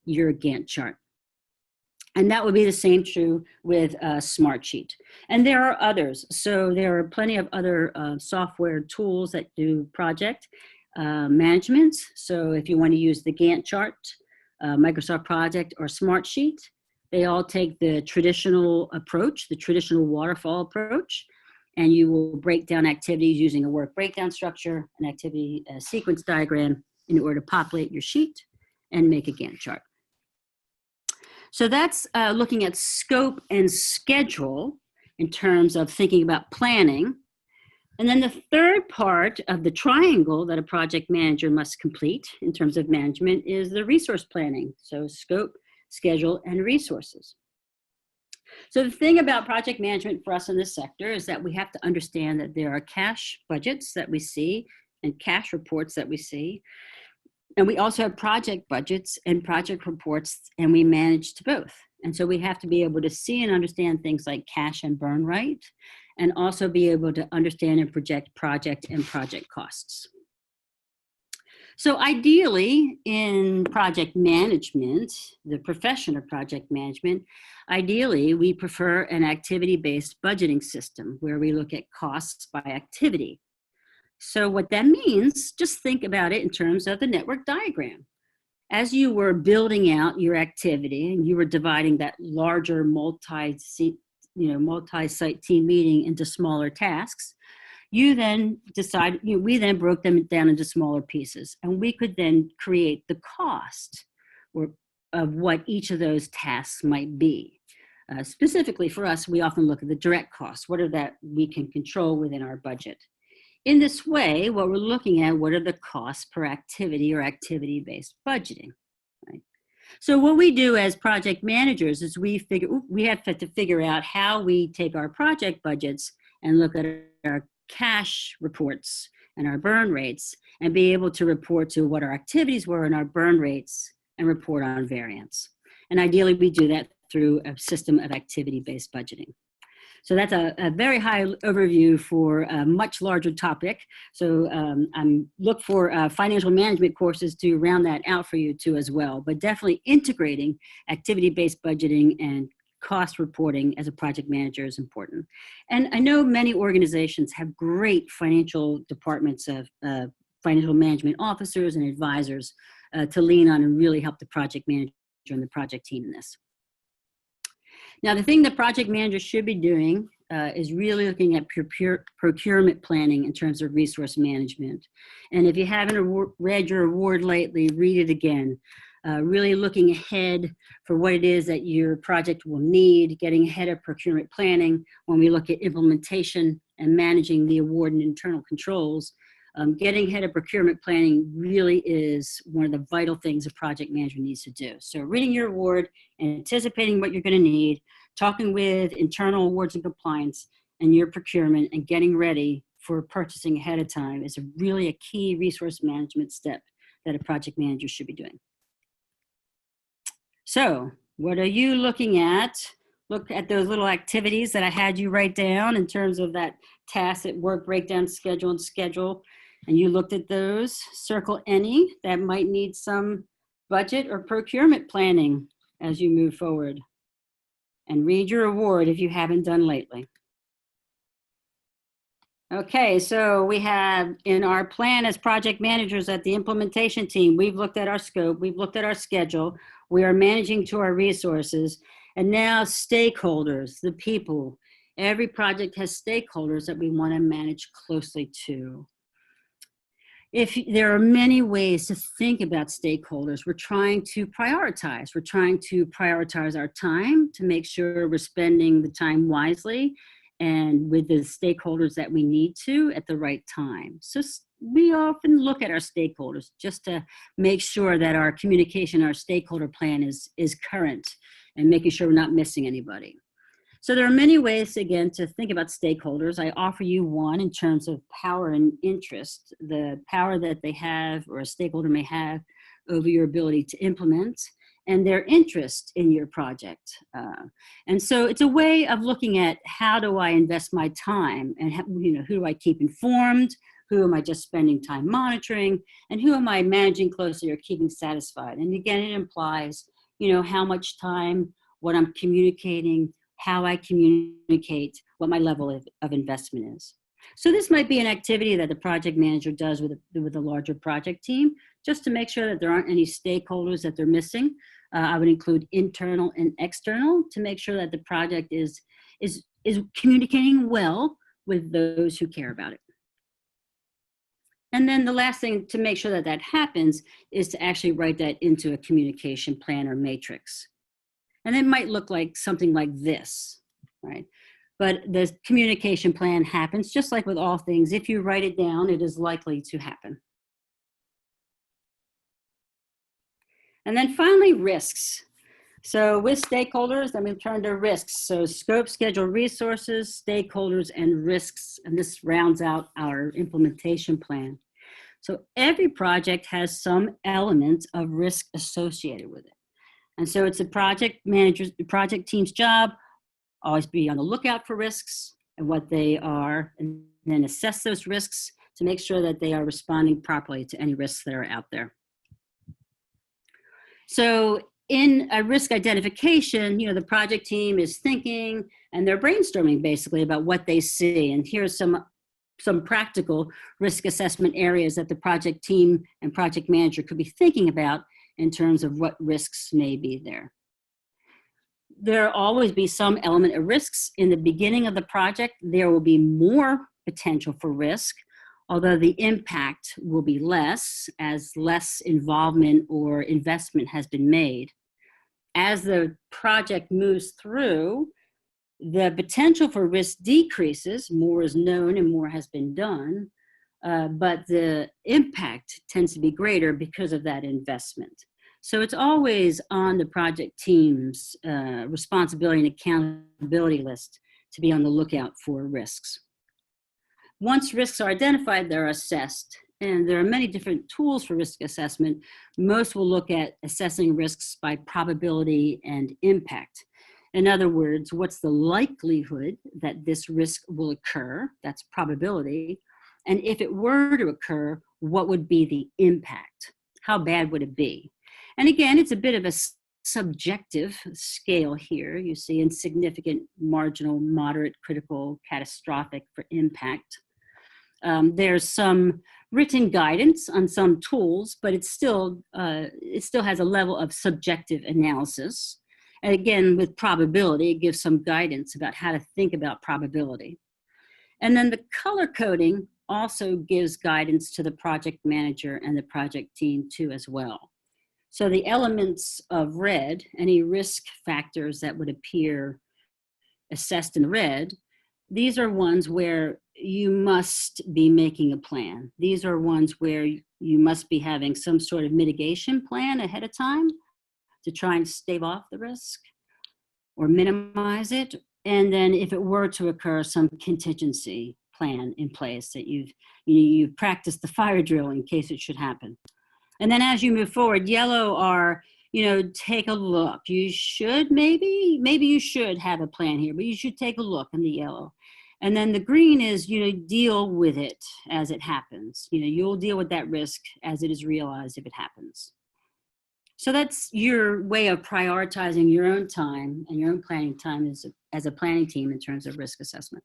your Gantt chart. And that would be the same true with Smartsheet. And there are others. So there are plenty of other software tools that do project management. So if you want to use the Gantt chart, Microsoft Project or Smartsheet, they all take the traditional approach, the traditional waterfall approach, and you will break down activities using a work breakdown structure, an activity sequence diagram in order to populate your sheet and make a Gantt chart. So that's looking at scope and schedule in terms of thinking about planning. And then the third part of the triangle that a project manager must complete in terms of management is the resource planning. So scope, schedule, and resources. So the thing about project management for us in this sector is that we have to understand that there are cash budgets that we see and cash reports that we see. And we also have project budgets and project reports, and we manage to both. And so we have to be able to see and understand things like cash and burn rate, and also be able to understand and project project and project costs. So ideally, in project management, the profession of project management, ideally, we prefer an activity-based budgeting system where we look at costs by activity. So what that means, just think about it in terms of the network diagram. As you were building out your activity and you were dividing that larger multi-site team meeting into smaller tasks, you then decided, we then broke them down into smaller pieces, and we could then create the cost of what each of those tasks might be. Specifically for us, we often look at the direct costs. What are that we can control within our budget? In this way, what we're looking at, what are the costs per activity or activity-based budgeting, right? So what we do as project managers is we have to figure out how we take our project budgets and look at our cash reports and our burn rates and be able to report to what our activities were and our burn rates and report on variance. And ideally, we do that through a system of activity-based budgeting. So that's a very high overview for a much larger topic. So look for financial management courses to round that out for you too as well. But definitely integrating activity-based budgeting and cost reporting as a project manager is important. And I know many organizations have great financial departments of financial management officers and advisors to lean on and really help the project manager and the project team in this. Now, the thing that project managers should be doing is really looking at procurement planning in terms of resource management. And if you haven't read your award lately, read it again. Really looking ahead for what it is that your project will need, getting ahead of procurement planning when we look at implementation and managing the award and internal controls. Getting ahead of procurement planning really is one of the vital things a project manager needs to do. So reading your award, anticipating what you're going to need, talking with internal awards and compliance and your procurement, and getting ready for purchasing ahead of time is really a key resource management step that a project manager should be doing. So what are you looking at? Look at those little activities that I had you write down in terms of that task at work, breakdown, schedule, and schedule. And you looked at those. Circle any that might need some budget or procurement planning as you move forward. And read your award if you haven't done lately. Okay, so we have in our plan as project managers at the implementation team, we've looked at our scope, we've looked at our schedule, we are managing to our resources, and now stakeholders, the people. Every project has stakeholders that we want to manage closely to. There are many ways to think about stakeholders. We're trying to prioritize. We're trying to prioritize our time to make sure we're spending the time wisely and with the stakeholders that we need to at the right time. So we often look at our stakeholders just to make sure that our communication, our stakeholder plan is current and making sure we're not missing anybody. So there are many ways, again, to think about stakeholders. I offer you one in terms of power and interest, the power that they have or a stakeholder may have over your ability to implement, and their interest in your project. And so it's a way of looking at how do I invest my time and who do I keep informed, who am I just spending time monitoring, and who am I managing closely or keeping satisfied. And again, it implies how much time, what I'm communicating, how I communicate, what my level of investment is. So this might be an activity that the project manager does with a larger project team, just to make sure that there aren't any stakeholders that they're missing. I would include internal and external to make sure that the project is communicating well with those who care about it. And then the last thing to make sure that that happens is to actually write that into a communication plan or matrix. And it might look like something like this, right? But the communication plan happens just like with all things. If you write it down, it is likely to happen. And then finally, risks. So with stakeholders, then we turn to risks. So scope, schedule, resources, stakeholders, and risks. And this rounds out our implementation plan. So every project has some element of risk associated with it. And so it's a project manager's, the project team's job, always be on the lookout for risks and what they are, and then assess those risks to make sure that they are responding properly to any risks that are out there. So in a risk identification, the project team is thinking and they're brainstorming basically about what they see. And here's some practical risk assessment areas that the project team and project manager could be thinking about in terms of what risks may be there. There'll always be some element of risks. In the beginning of the project, there will be more potential for risk, although the impact will be less as less involvement or investment has been made. As the project moves through, the potential for risk decreases, more is known and more has been done, but the impact tends to be greater because of that investment. So it's always on the project team's responsibility and accountability list to be on the lookout for risks. Once risks are identified, they're assessed. And there are many different tools for risk assessment. Most will look at assessing risks by probability and impact. In other words, what's the likelihood that this risk will occur? That's probability. And if it were to occur, what would be the impact? How bad would it be? And again, it's a bit of a subjective scale here. You see insignificant, marginal, moderate, critical, catastrophic for impact. There's some written guidance on some tools, but it still has a level of subjective analysis. And again, with probability, it gives some guidance about how to think about probability. And then the color coding also gives guidance to the project manager and the project team too as well. So the elements of red, any risk factors that would appear assessed in red, these are ones where you must be making a plan. These are ones where you must be having some sort of mitigation plan ahead of time to try and stave off the risk or minimize it. And then if it were to occur, some contingency plan in place that you've practiced the fire drill in case it should happen. And then as you move forward, yellow are, take a look. You should maybe you should have a plan here, but you should take a look in the yellow. And then the green is, deal with it as it happens. You'll deal with that risk as it is realized if it happens. So that's your way of prioritizing your own time and your own planning time as a planning team in terms of risk assessment.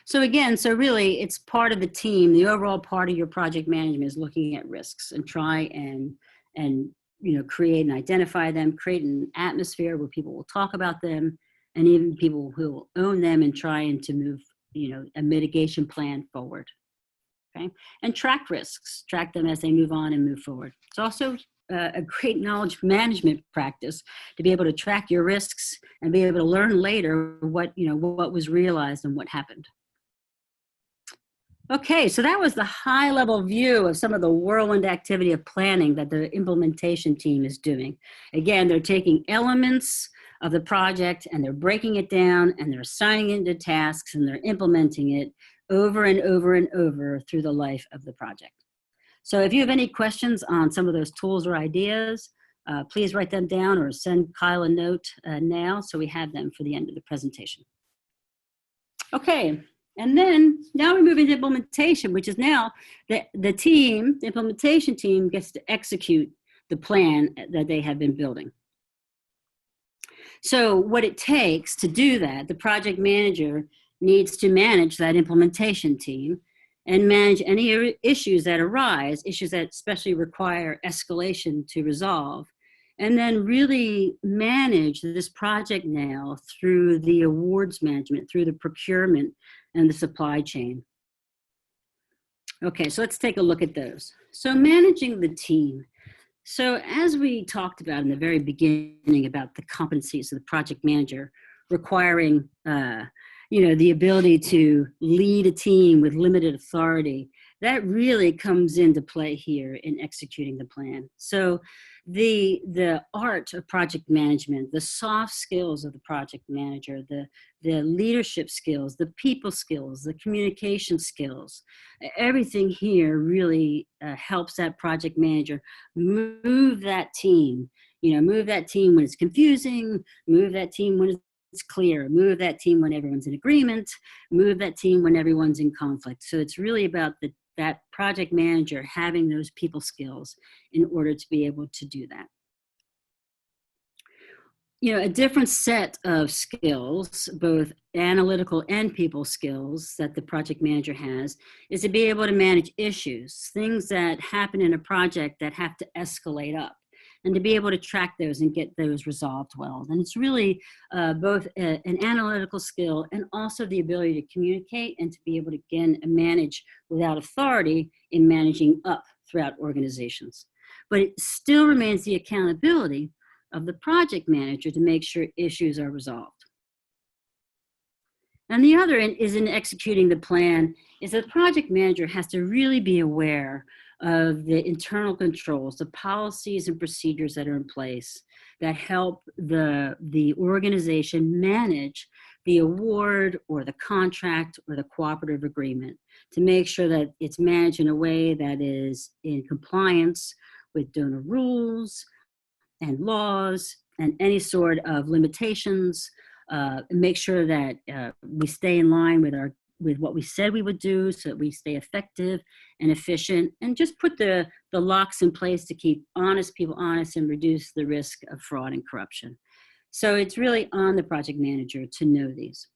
So again, really it's part of the team. The overall part of your project management is looking at risks and try and create and identify them, create an atmosphere where people will talk about them, and even people who will own them and trying to move, a mitigation plan forward. Okay, and track risks, track them as they move on and move forward. It's also a great knowledge management practice to be able to track your risks and be able to learn later what was realized and what happened. Okay, so that was the high level view of some of the whirlwind activity of planning that the implementation team is doing. Again, they're taking elements of the project and they're breaking it down and they're assigning it into tasks and they're implementing it over and over and over through the life of the project. So if you have any questions on some of those tools or ideas, please write them down or send Kyle a note now so we have them for the end of the presentation. Okay, and then now we move into implementation, which is now the implementation team gets to execute the plan that they have been building. So what it takes to do that, the project manager needs to manage that implementation team and manage any issues that arise, issues that especially require escalation to resolve, and then really manage this project now through the awards management, through the procurement and the supply chain. Okay, so let's take a look at those. So managing the team. So as we talked about in the very beginning about the competencies of the project manager requiring the ability to lead a team with limited authority, that really comes into play here in executing the plan. So the art of project management, the soft skills of the project manager, the leadership skills, the people skills, the communication skills, everything here really helps that project manager move that team. Move that team when it's confusing, move that team when it's clear, move that team when everyone's in agreement, move that team when everyone's in conflict. So it's really about that project manager having those people skills in order to be able to do that. A different set of skills, both analytical and people skills that the project manager has, is to be able to manage issues, things that happen in a project that have to escalate up, and to be able to track those and get those resolved well. And it's really both an analytical skill and also the ability to communicate and to be able to, again, manage without authority in managing up throughout organizations. But it still remains the accountability of the project manager to make sure issues are resolved. And the other is in executing the plan is that the project manager has to really be aware of the internal controls, the policies and procedures that are in place that help the organization manage the award or the contract or the cooperative agreement to make sure that it's managed in a way that is in compliance with donor rules and laws and any sort of limitations, make sure that we stay in line with what we said we would do so that we stay effective and efficient, and just put the locks in place to keep honest people honest and reduce the risk of fraud and corruption. So it's really on the project manager to know these.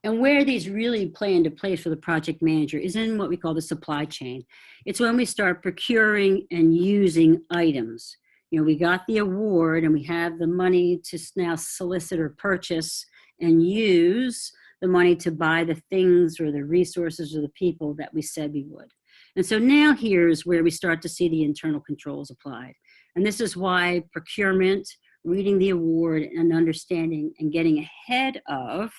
And where these really play into place for the project manager is in what we call the supply chain. It's when we start procuring and using items. we got the award and we have the money to now solicit or purchase and use the money to buy the things or the resources or the people that we said we would. And so now here's where we start to see the internal controls applied. And this is why procurement, reading the award and understanding and getting ahead of,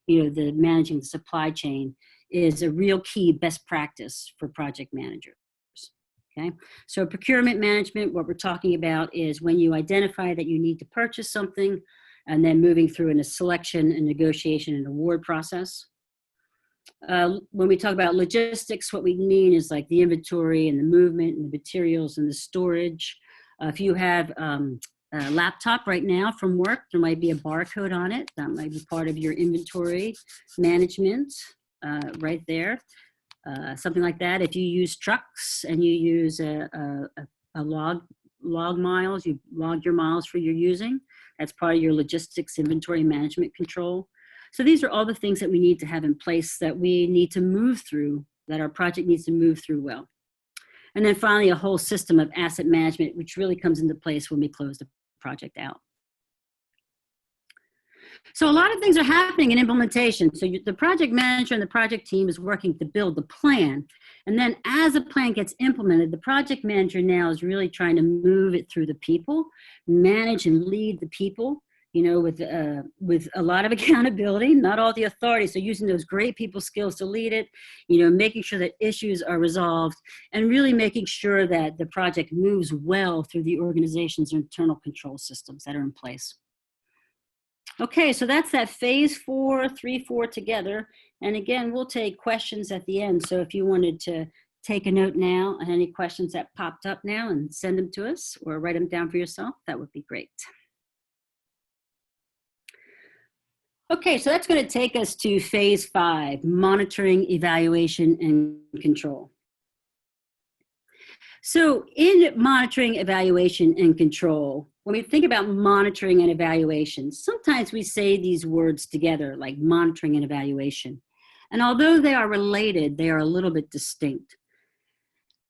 the managing the supply chain is a real key best practice for project managers. Okay, so procurement management, what we're talking about is when you identify that you need to purchase something and then moving through in a selection and negotiation and award process. When we talk about logistics, what we mean is like the inventory and the movement and the materials and the storage. If you have a laptop right now from work, there might be a barcode on it. That might be part of your inventory management right there. Something like that. If you use trucks and you use a log miles, you log your miles for your using, that's part of your logistics inventory management control. So these are all the things that we need to have in place that we need to move through, that our project needs to move through well. And then finally, a whole system of asset management, which really comes into place when we close the project out. So a lot of things are happening in implementation. So the project manager and the project team is working to build the plan. And then as the plan gets implemented, the project manager now is really trying to move it through the people, manage and lead the people, with a lot of accountability, not all the authority. So using those great people skills to lead it, making sure that issues are resolved and really making sure that the project moves well through the organization's internal control systems that are in place. Okay, so that's that phase 4, 3, 4 together. And again, we'll take questions at the end. So if you wanted to take a note now on any questions that popped up now and send them to us or write them down for yourself, that would be great. Okay, so that's going to take us to phase 5, monitoring, evaluation, and control. So in monitoring, evaluation, and control, when we think about monitoring and evaluation, sometimes we say these words together, like monitoring and evaluation. And although they are related, they are a little bit distinct.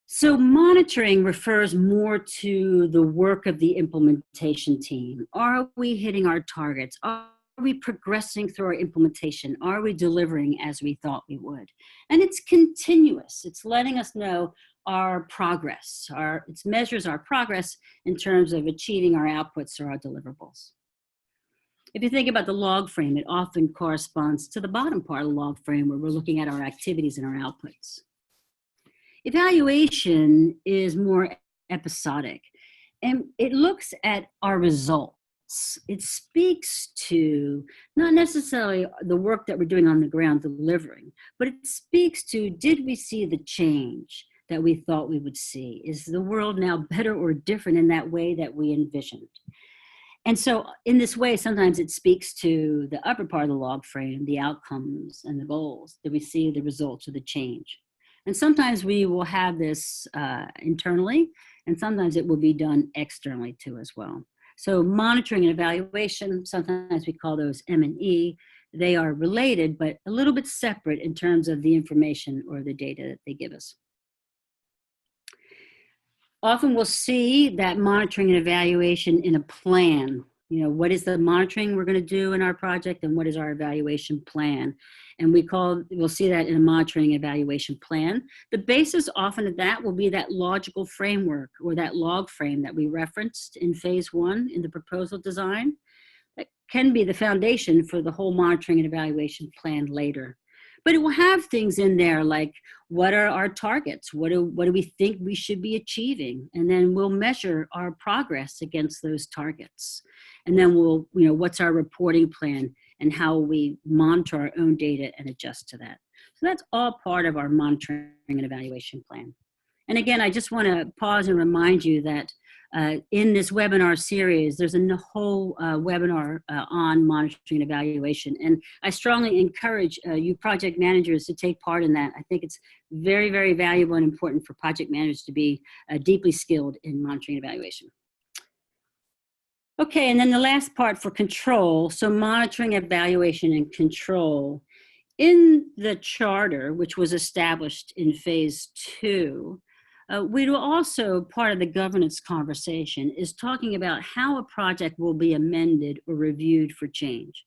So monitoring refers more to the work of the implementation team. Are we hitting our targets? Are we progressing through our implementation? Are we delivering as we thought we would? And it's continuous. It's letting us know our progress. It measures our progress in terms of achieving our outputs or our deliverables. If you think about the log frame, it often corresponds to the bottom part of the log frame where we're looking at our activities and our outputs. Evaluation is more episodic, and it looks at our results. It speaks to not necessarily the work that we're doing on the ground delivering, but it speaks to, did we see the change that we thought we would see? Is the world now better or different in that way that we envisioned? And so in this way, sometimes it speaks to the upper part of the log frame, the outcomes and the goals. Did we see the results of the change? And sometimes we will have this internally, and sometimes it will be done externally too as well. So monitoring and evaluation, sometimes we call those M&E. They are related, but a little bit separate in terms of the information or the data that they give us. Often we'll see that monitoring and evaluation in a plan. What is the monitoring we're going to do in our project and what is our evaluation plan? And we'll see that in a monitoring evaluation plan. The basis often of that will be that logical framework or that log frame that we referenced in phase 1 in the proposal design. That can be the foundation for the whole monitoring and evaluation plan later. But it will have things in there like, what are our targets? What do we think we should be achieving? And then we'll measure our progress against those targets. And then what's our reporting plan and how we monitor our own data and adjust to that. So that's all part of our monitoring and evaluation plan. And again, I just want to pause and remind you that in this webinar series, there's a whole webinar on monitoring and evaluation. And I strongly encourage you project managers to take part in that. I think it's very, very valuable and important for project managers to be deeply skilled in monitoring and evaluation. Okay, and then the last part for control. So monitoring, evaluation, and control. In the charter, which was established in phase 2, We will also, part of the governance conversation is talking about how a project will be amended or reviewed for change.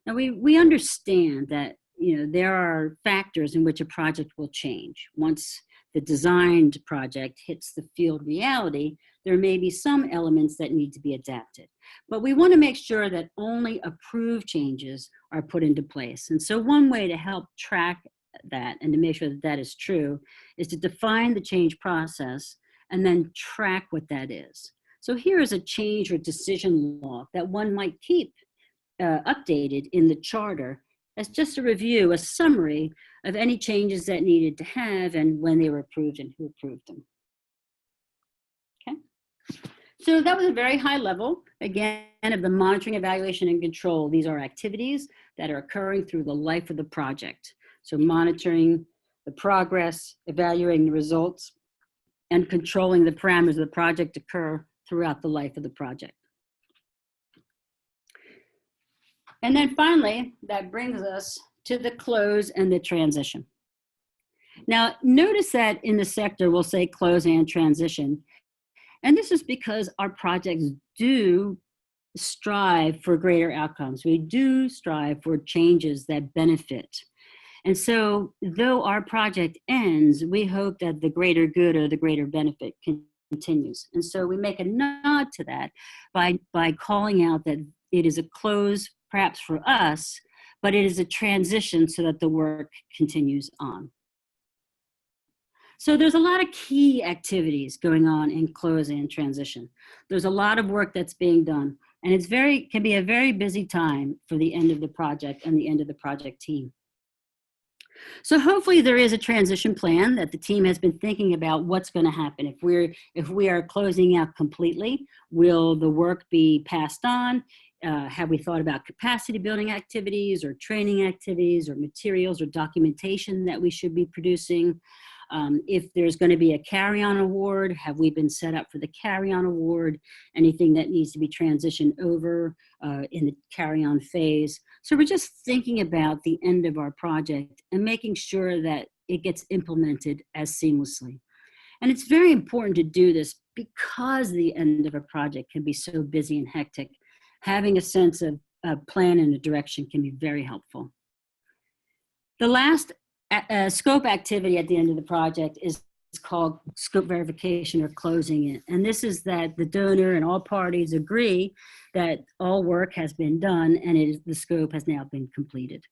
Now, we understand that, there are factors in which a project will change. Once the designed project hits the field reality, there may be some elements that need to be adapted. But we want to make sure that only approved changes are put into place. And so one way to help track that and to make sure that that is true is to define the change process and then track what that is. So here is a change or decision log that one might keep updated in the charter as just a review, a summary of any changes that needed to have and when they were approved and who approved them. Okay. So that was a very high level, again, of the monitoring, evaluation, and control. These are activities that are occurring through the life of the project. So monitoring the progress, evaluating the results, and controlling the parameters of the project occur throughout the life of the project. And then finally, that brings us to the close and the transition. Now, notice that in the sector, we'll say close and transition. And this is because our projects do strive for greater outcomes. We do strive for changes that benefit. And so, though our project ends, we hope that the greater good or the greater benefit continues. And so we make a nod to that by calling out that it is a close, perhaps for us, but it is a transition so that the work continues on. So there's a lot of key activities going on in close and transition. There's a lot of work that's being done, and it's can be a very busy time for the end of the project and the end of the project team. So hopefully there is a transition plan that the team has been thinking about what's going to happen. If we are closing out completely, will the work be passed on? Have we thought about capacity building activities or training activities or materials or documentation that we should be producing? If there's going to be a carry-on award, have we been set up for the carry-on award? Anything that needs to be transitioned over in the carry-on phase? So we're just thinking about the end of our project and making sure that it gets implemented as seamlessly. And it's very important to do this because the end of a project can be so busy and hectic. Having a sense of a plan and a direction can be very helpful. The last scope activity at the end of the project is called scope verification or closing it. And this is that the donor and all parties agree that all work has been done and the scope has now been completed.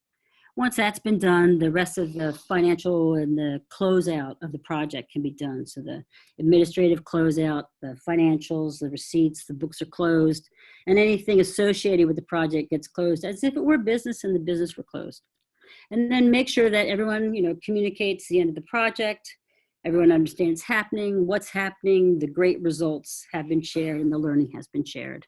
Once that's been done, the rest of the financial and the closeout of the project can be done. So the administrative closeout, the financials, the receipts, the books are closed, and anything associated with the project gets closed as if it were business and the business were closed. And then make sure that everyone, communicates the end of the project, everyone understands what's happening, the great results have been shared, and the learning has been shared.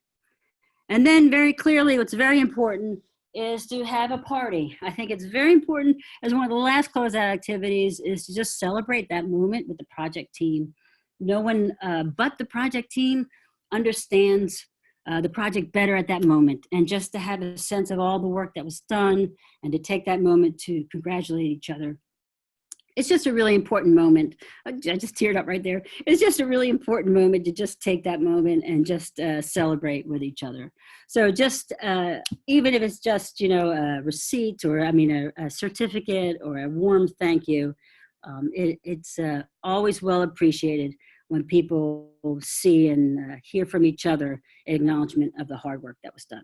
And then very clearly, what's very important is to have a party. I think it's very important as one of the last closeout activities is to just celebrate that moment with the project team. No one but the project team understands the project better at that moment, and just to have a sense of all the work that was done and to take that moment to congratulate each other. It's just a really important moment. I just teared up right there. It's just a really important moment to just take that moment and just celebrate with each other. So just, even if it's just, a receipt or, a certificate or a warm thank you, it's always well appreciated when people see and hear from each other acknowledgement of the hard work that was done.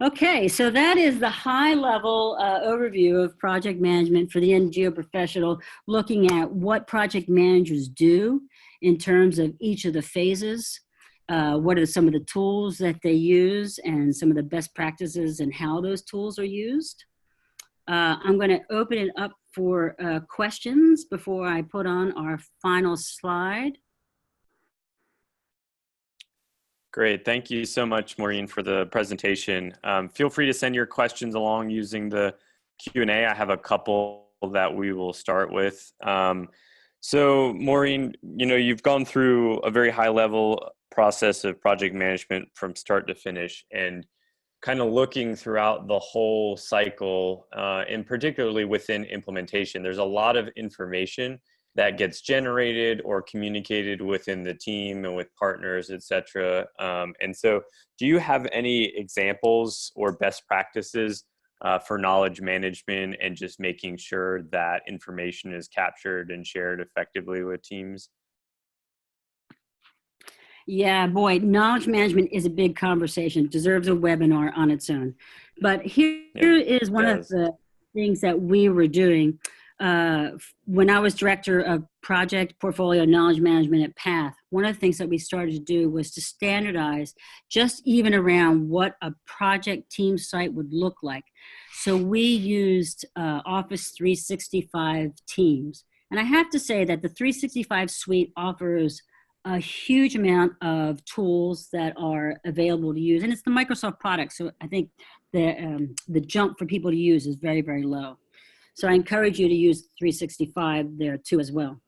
Okay, so that is the high-level overview of project management for the NGO professional, looking at what project managers do in terms of each of the phases, what are some of the tools that they use, and some of the best practices and how those tools are used. I'm going to open it up for questions before I put on our final slide. Great. Thank you so much, Maureen, for the presentation. Feel free to send your questions along using the Q&A. I have a couple that we will start with. So Maureen, you've gone through a very high level process of project management from start to finish, and kind of looking throughout the whole cycle, and particularly within implementation, there's a lot of information that gets generated or communicated within the team and with partners, et cetera. And so do you have any examples or best practices for knowledge management and just making sure that information is captured and shared effectively with teams? Yeah, boy, knowledge management is a big conversation, deserves a webinar on its own. But here is one of the things that we were doing when I was director of project portfolio knowledge management at Path. One of the things that we started to do was to standardize just even around what a project team site would look like. So we used Office 365 Teams. And I have to say that the 365 suite offers a huge amount of tools that are available to use. And it's the Microsoft product. So I think the jump for people to use is very, very low. So I encourage you to use 365 there too as well.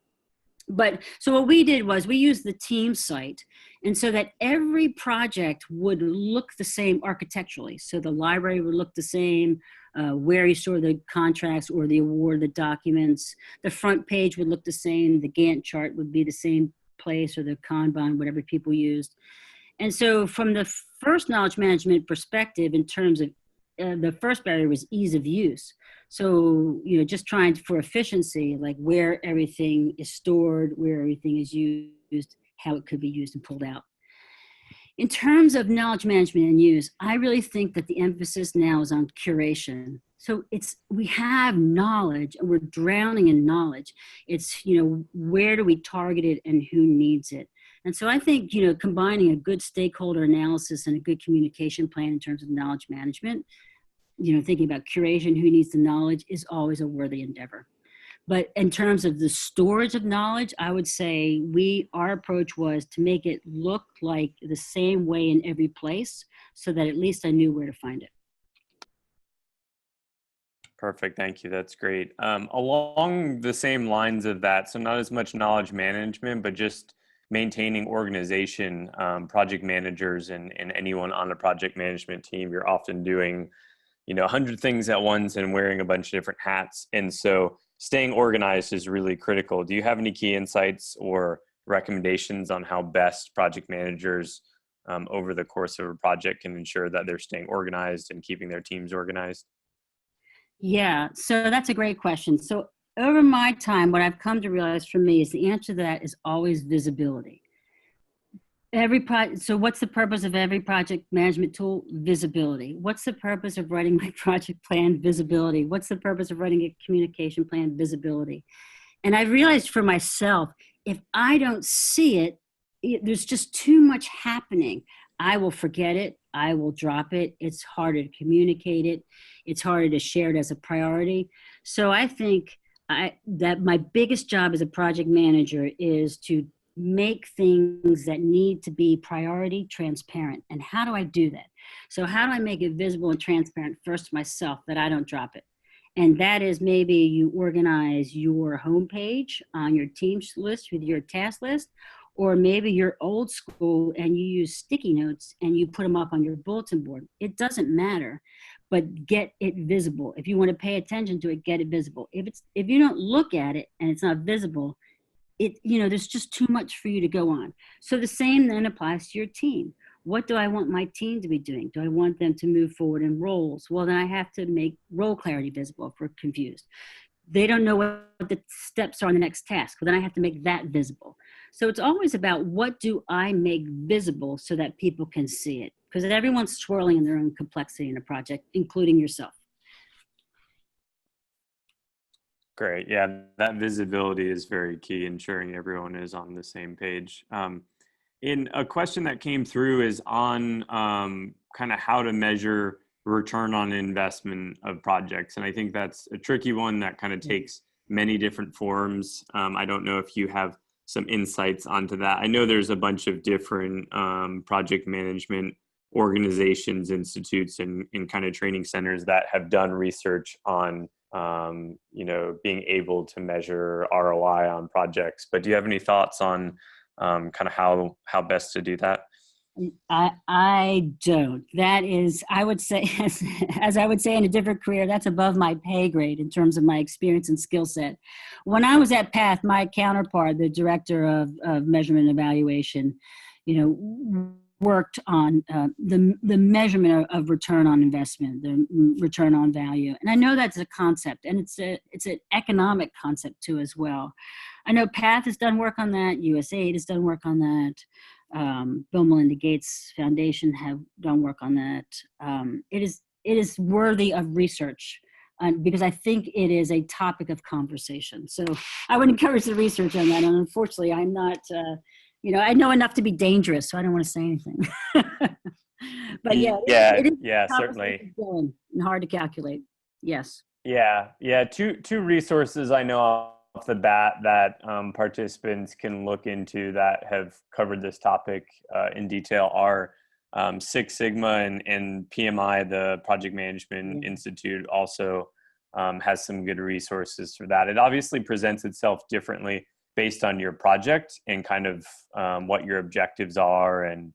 But so what we did was we used the team site, and so that every project would look the same architecturally. So the library would look the same, where you store the contracts or the award, the documents. The front page would look the same. The Gantt chart would be the same place, or the Kanban, whatever people used. And so from the first knowledge management perspective, in terms of the first barrier was ease of use. So, just trying for efficiency, like where everything is stored, where everything is used, how it could be used and pulled out. In terms of knowledge management and use, I really think that the emphasis now is on curation. So we have knowledge and we're drowning in knowledge. It's, where do we target it and who needs it? And so I think, combining a good stakeholder analysis and a good communication plan in terms of knowledge management, thinking about curation, who needs the knowledge, is always a worthy endeavor. But in terms of the storage of knowledge, I would say our approach was to make it look like the same way in every place so that at least I knew where to find it. Perfect. Thank you. That's great. Along the same lines of that, so not as much knowledge management, but just maintaining organization, project managers and anyone on a project management team, you're often doing 100 things at once and wearing a bunch of different hats. And so staying organized is really critical. Do you have any key insights or recommendations on how best project managers over the course of a project can ensure that they're staying organized and keeping their teams organized? Yeah, so that's a great question. So over my time, what I've come to realize for me is the answer to that is always visibility. So what's the purpose of every project management tool? Visibility. What's the purpose of writing my project plan? Visibility. What's the purpose of writing a communication plan? Visibility. And I realized for myself, if I don't see it, there's just too much happening. I will forget it. I will drop it. It's harder to communicate it. It's harder to share it as a priority. So I think that my biggest job as a project manager is to make things that need to be priority transparent. And how do I do that? So how do I make it visible and transparent first to myself that I don't drop it? And that is, maybe you organize your homepage on your Teams list with your task list, or maybe you're old school and you use sticky notes and you put them up on your bulletin board. It doesn't matter, but get it visible. If you want to pay attention to it, get it visible. If you don't look at it and it's not visible, there's just too much for you to go on. So the same then applies to your team. What do I want my team to be doing? Do I want them to move forward in roles? Well, then I have to make role clarity visible if we're confused. They don't know what the steps are on the next task. Well, then I have to make that visible. So it's always about, what do I make visible so that people can see it? Because everyone's swirling in their own complexity in a project, including yourself. Great. Yeah, that visibility is very key, ensuring everyone is on the same page. In a question that came through is on kind of how to measure return on investment of projects. And I think that's a tricky one that kind of takes many different forms. I don't know if you have some insights onto that. I know there's a bunch of different project management organizations, institutes, and kind of training centers that have done research on being able to measure ROI on projects. But do you have any thoughts on kind of how best to do that? I don't. That is, I would say, as I would say in a different career, that's above my pay grade in terms of my experience and skill set. When I was at Path, my counterpart, the director of measurement and evaluation, worked on the measurement of return on investment, the return on value. And I know that's a concept, and it's an economic concept too as well. I know Path has done work on that. USAID has done work on that. Bill Melinda Gates Foundation have done work on that. It is worthy of research because I think it is a topic of conversation. So I would encourage the research on that. And unfortunately, I'm not, I know enough to be dangerous, so I don't want to say anything. But yeah, certainly. And hard to calculate. Yes. Yeah. Two resources I know off the bat that participants can look into that have covered this topic in detail are Six Sigma and PMI, the Project Management Institute, also has some good resources for that. It obviously presents itself differently based on your project and kind of what your objectives are and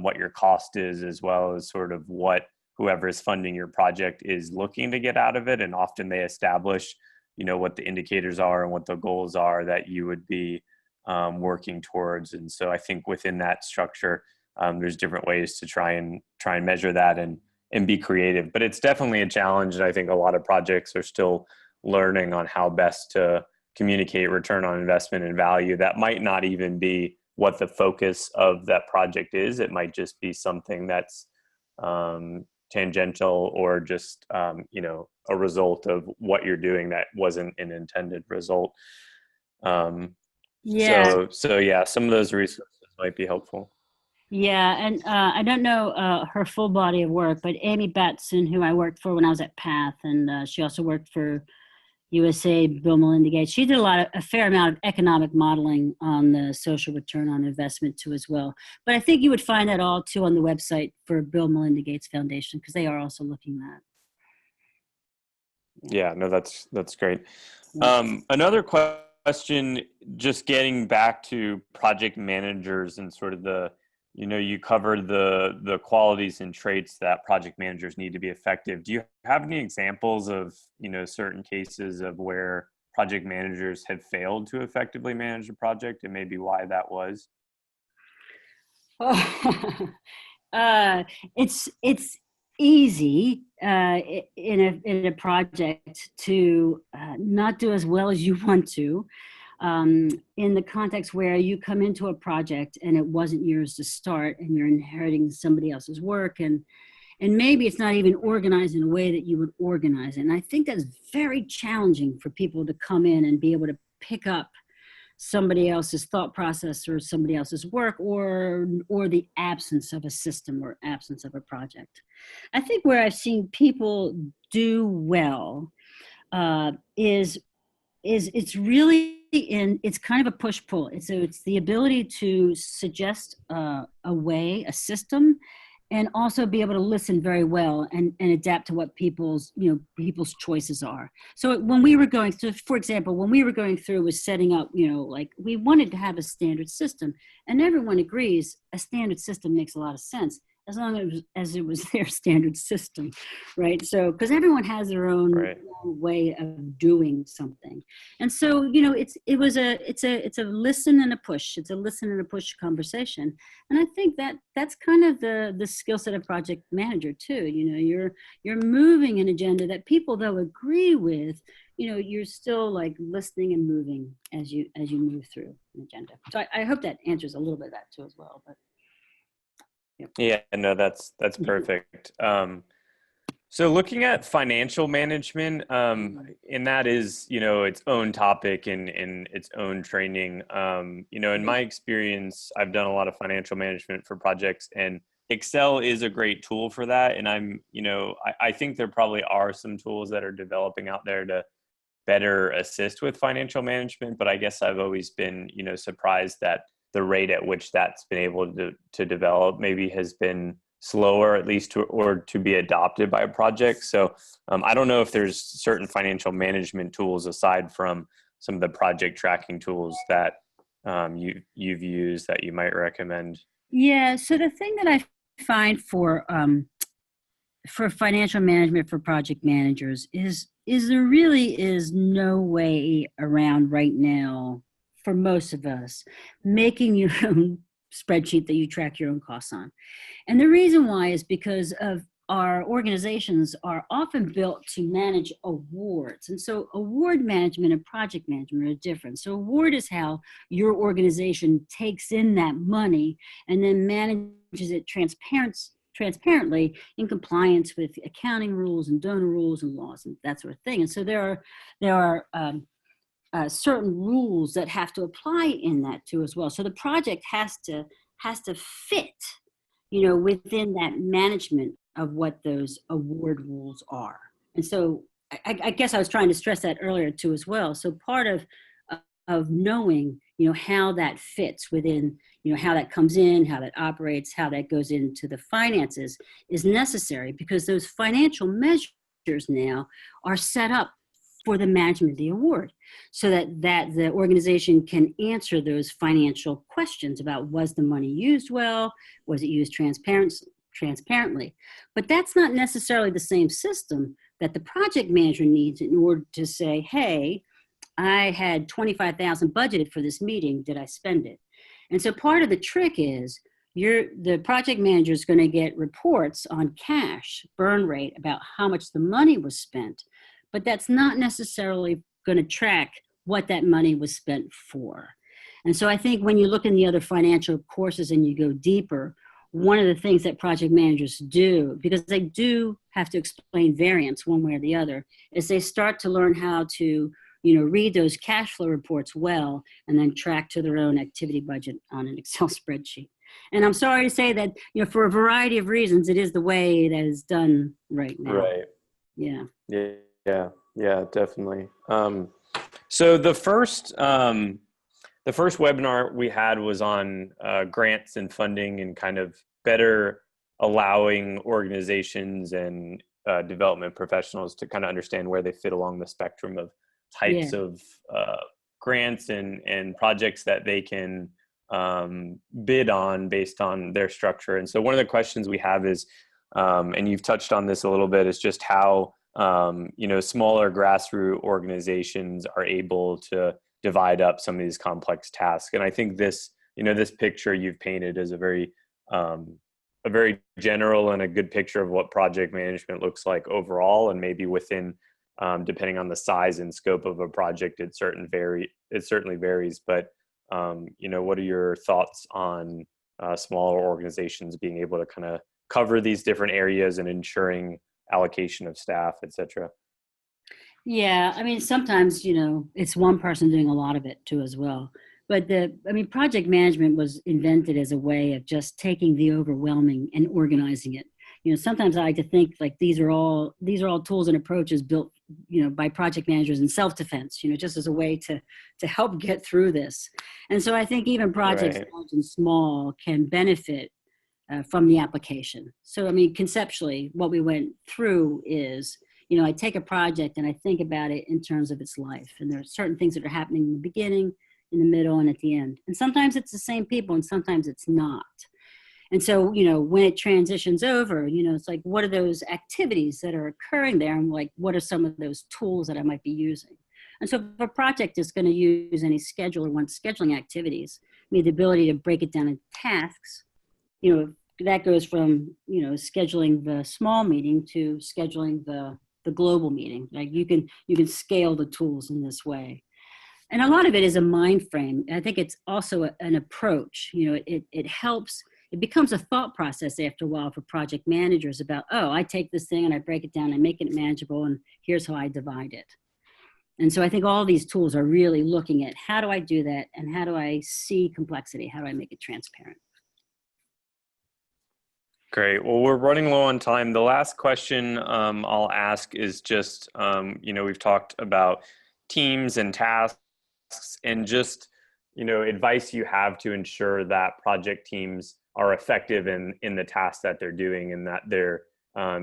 what your cost is, as well as sort of what whoever is funding your project is looking to get out of it. And often they establish what the indicators are and what the goals are that you would be working towards. And so I think within that structure, there's different ways to try and measure that and be creative. But it's definitely a challenge. And I think a lot of projects are still learning on how best to communicate return on investment and value. That might not even be what the focus of that project is. It might just be something that's tangential or just a result of what you're doing that wasn't an intended result. So yeah, some of those resources might be helpful. Yeah, and I don't know her full body of work, but Amy Batson, who I worked for when I was at Path, and she also worked for USA, Bill Melinda Gates. She did a fair amount of economic modeling on the social return on investment too as well. But I think you would find that all too on the website for Bill Melinda Gates Foundation, because they are also looking at that. Yeah, no, that's great. Another question, just getting back to project managers and sort of you covered the qualities and traits that project managers need to be effective. Do you have any examples of, certain cases of where project managers have failed to effectively manage a project and maybe why that was? It's easy in a project to not do as well as you want to. In the context where you come into a project and it wasn't yours to start and you're inheriting somebody else's work and maybe it's not even organized in a way that you would organize it. And I think that's very challenging for people to come in and be able to pick up somebody else's thought process or somebody else's work or the absence of a system or absence of a project. I think where I've seen people do well is it's really it's kind of a push-pull. It's the ability to suggest a way, a system, and also be able to listen very well and adapt to what people's choices are. So when we were going through, for example, when we were going through was setting up, like we wanted to have a standard system, and everyone agrees a standard system makes a lot of sense as long as it was their standard system, right? So, because everyone has their own way of doing something, and so it's a listen and a push. It's a listen and a push conversation, and I think that's kind of the skill set of project manager too. You're moving an agenda that people though agree with. You're still like listening and moving as you move through an agenda. So I hope that answers a little bit of that too as well, but. Yeah, no, that's perfect. So looking at financial management, and that is, its own topic and its own training. In my experience, I've done a lot of financial management for projects, and Excel is a great tool for that. And I think there probably are some tools that are developing out there to better assist with financial management, but I guess I've always been, surprised that the rate at which that's been able to develop maybe has been slower, at least to be adopted by a project. So I don't know if there's certain financial management tools aside from some of the project tracking tools that you've used that you might recommend. Yeah. So the thing that I find for financial management for project managers is there really is no way around right now for most of us making your own spreadsheet that you track your own costs on. And the reason why is because of our organizations are often built to manage awards. And so award management and project management are different. So award is how your organization takes in that money and then manages it transparently in compliance with accounting rules and donor rules and laws and that sort of thing. And so there are certain rules that have to apply in that too as well. So the project has to fit, within that management of what those award rules are. And so I guess I was trying to stress that earlier too as well. So part of knowing, how that fits within, how that comes in, how that operates, how that goes into the finances is necessary because those financial measures now are set up for the management of the award so that the organization can answer those financial questions about was the money used well, was it used transparently. But that's not necessarily the same system that the project manager needs in order to say, hey, I had 25,000 budgeted for this meeting, did I spend it? And so part of the trick is the project manager is going to get reports on cash burn rate about how much the money was spent, but that's not necessarily going to track what that money was spent for. And so I think when you look in the other financial courses and you go deeper, one of the things that project managers do, because they do have to explain variance one way or the other, is they start to learn how to read those cash flow reports well and then track to their own activity budget on an Excel spreadsheet. And I'm sorry to say that, for a variety of reasons, it is the way that is done right now. Right. Yeah. Yeah, definitely. So the first webinar we had was on grants and funding and kind of better allowing organizations and development professionals to kind of understand where they fit along the spectrum of types of grants and projects that they can bid on based on their structure. And so one of the questions we have is, and you've touched on this a little bit, is just how smaller grassroots organizations are able to divide up some of these complex tasks. And I think this picture you've painted is a very general and a good picture of what project management looks like overall, and maybe within, depending on the size and scope of a project, it certainly varies. But what are your thoughts on smaller organizations being able to kind of cover these different areas and ensuring allocation of staff, et cetera? Yeah, I mean, sometimes, it's one person doing a lot of it too as well. But project management was invented as a way of just taking the overwhelming and organizing it. Sometimes I like to think like these are all tools and approaches built, by project managers in self-defense, just as a way to help get through this. And so I think even projects large and small can benefit from the application. So, conceptually, what we went through is, I take a project and I think about it in terms of its life. And there are certain things that are happening in the beginning, in the middle, and at the end. And sometimes it's the same people and sometimes it's not. And so, when it transitions over, it's like, what are those activities that are occurring there? And like, what are some of those tools that I might be using? And so if a project is going to use any schedule or wants scheduling activities, the ability to break it down into tasks, that goes from, scheduling the small meeting to scheduling the global meeting. Like you can scale the tools in this way. And a lot of it is a mind frame. I think it's also an approach. It helps. It becomes a thought process after a while for project managers about, oh, I take this thing and I break it down and make it manageable, and here's how I divide it. And so I think all these tools are really looking at how do I do that and how do I see complexity? How do I make it transparent? Great. Well, we're running low on time. The last question I'll ask is just, we've talked about teams and tasks and just, advice you have to ensure that project teams are effective in the tasks that they're doing and that they're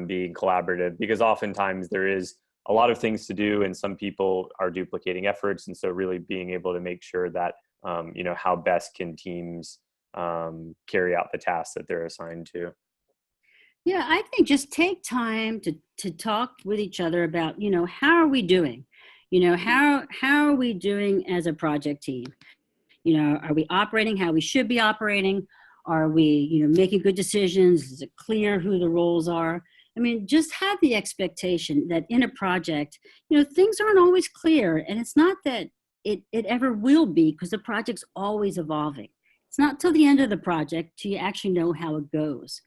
being collaborative, because oftentimes there is a lot of things to do and some people are duplicating efforts. And so really being able to make sure that, how best can teams carry out the tasks that they're assigned to. Yeah, I think just take time to talk with each other about, how are we doing? How are we doing as a project team? Are we operating how we should be operating? Are we, making good decisions? Is it clear who the roles are? I mean, just have the expectation that in a project, things aren't always clear. And it's not that it ever will be, because the project's always evolving. It's not till the end of the project till you actually know how it goes.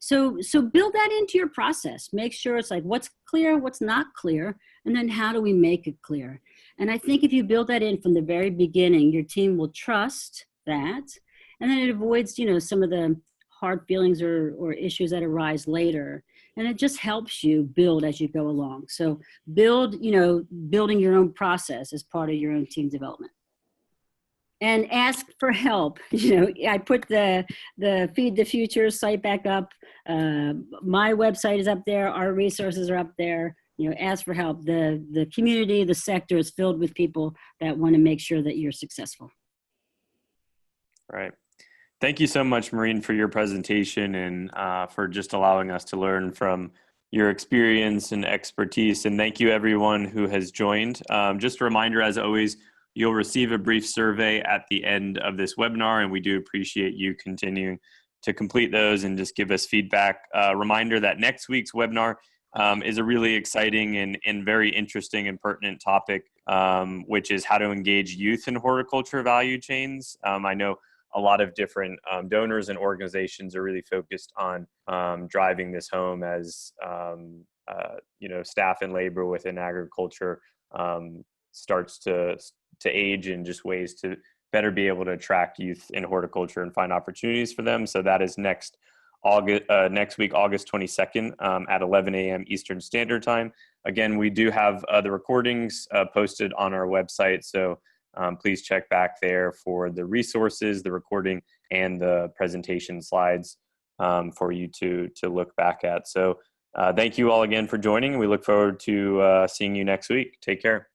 So build that into your process. Make sure it's like what's clear, what's not clear, and then how do we make it clear? And I think if you build that in from the very beginning, your team will trust that, and then it avoids, some of the hard feelings or issues that arise later. And it just helps you build as you go along. So building your own process as part of your own team development. And ask for help. I put the Feed the Future site back up. My website is up there. Our resources are up there. Ask for help. The community, the sector is filled with people that want to make sure that you're successful. Right. Thank you so much, Maureen, for your presentation and for just allowing us to learn from your experience and expertise. And thank you, everyone who has joined. Just a reminder, as always, you'll receive a brief survey at the end of this webinar, and we do appreciate you continuing to complete those and just give us feedback. Reminder that next week's webinar is a really exciting and very interesting and pertinent topic, which is how to engage youth in horticulture value chains. I know a lot of different donors and organizations are really focused on driving this home as staff and labor within agriculture starts to age, and just ways to better be able to attract youth in horticulture and find opportunities for them. So that is next week, August 22nd at 11 a.m. Eastern Standard Time. Again, we do have the recordings posted on our website, so please check back there for the resources, the recording, and the presentation slides for you to look back at. So thank you all again for joining. We look forward to seeing you next week. Take care.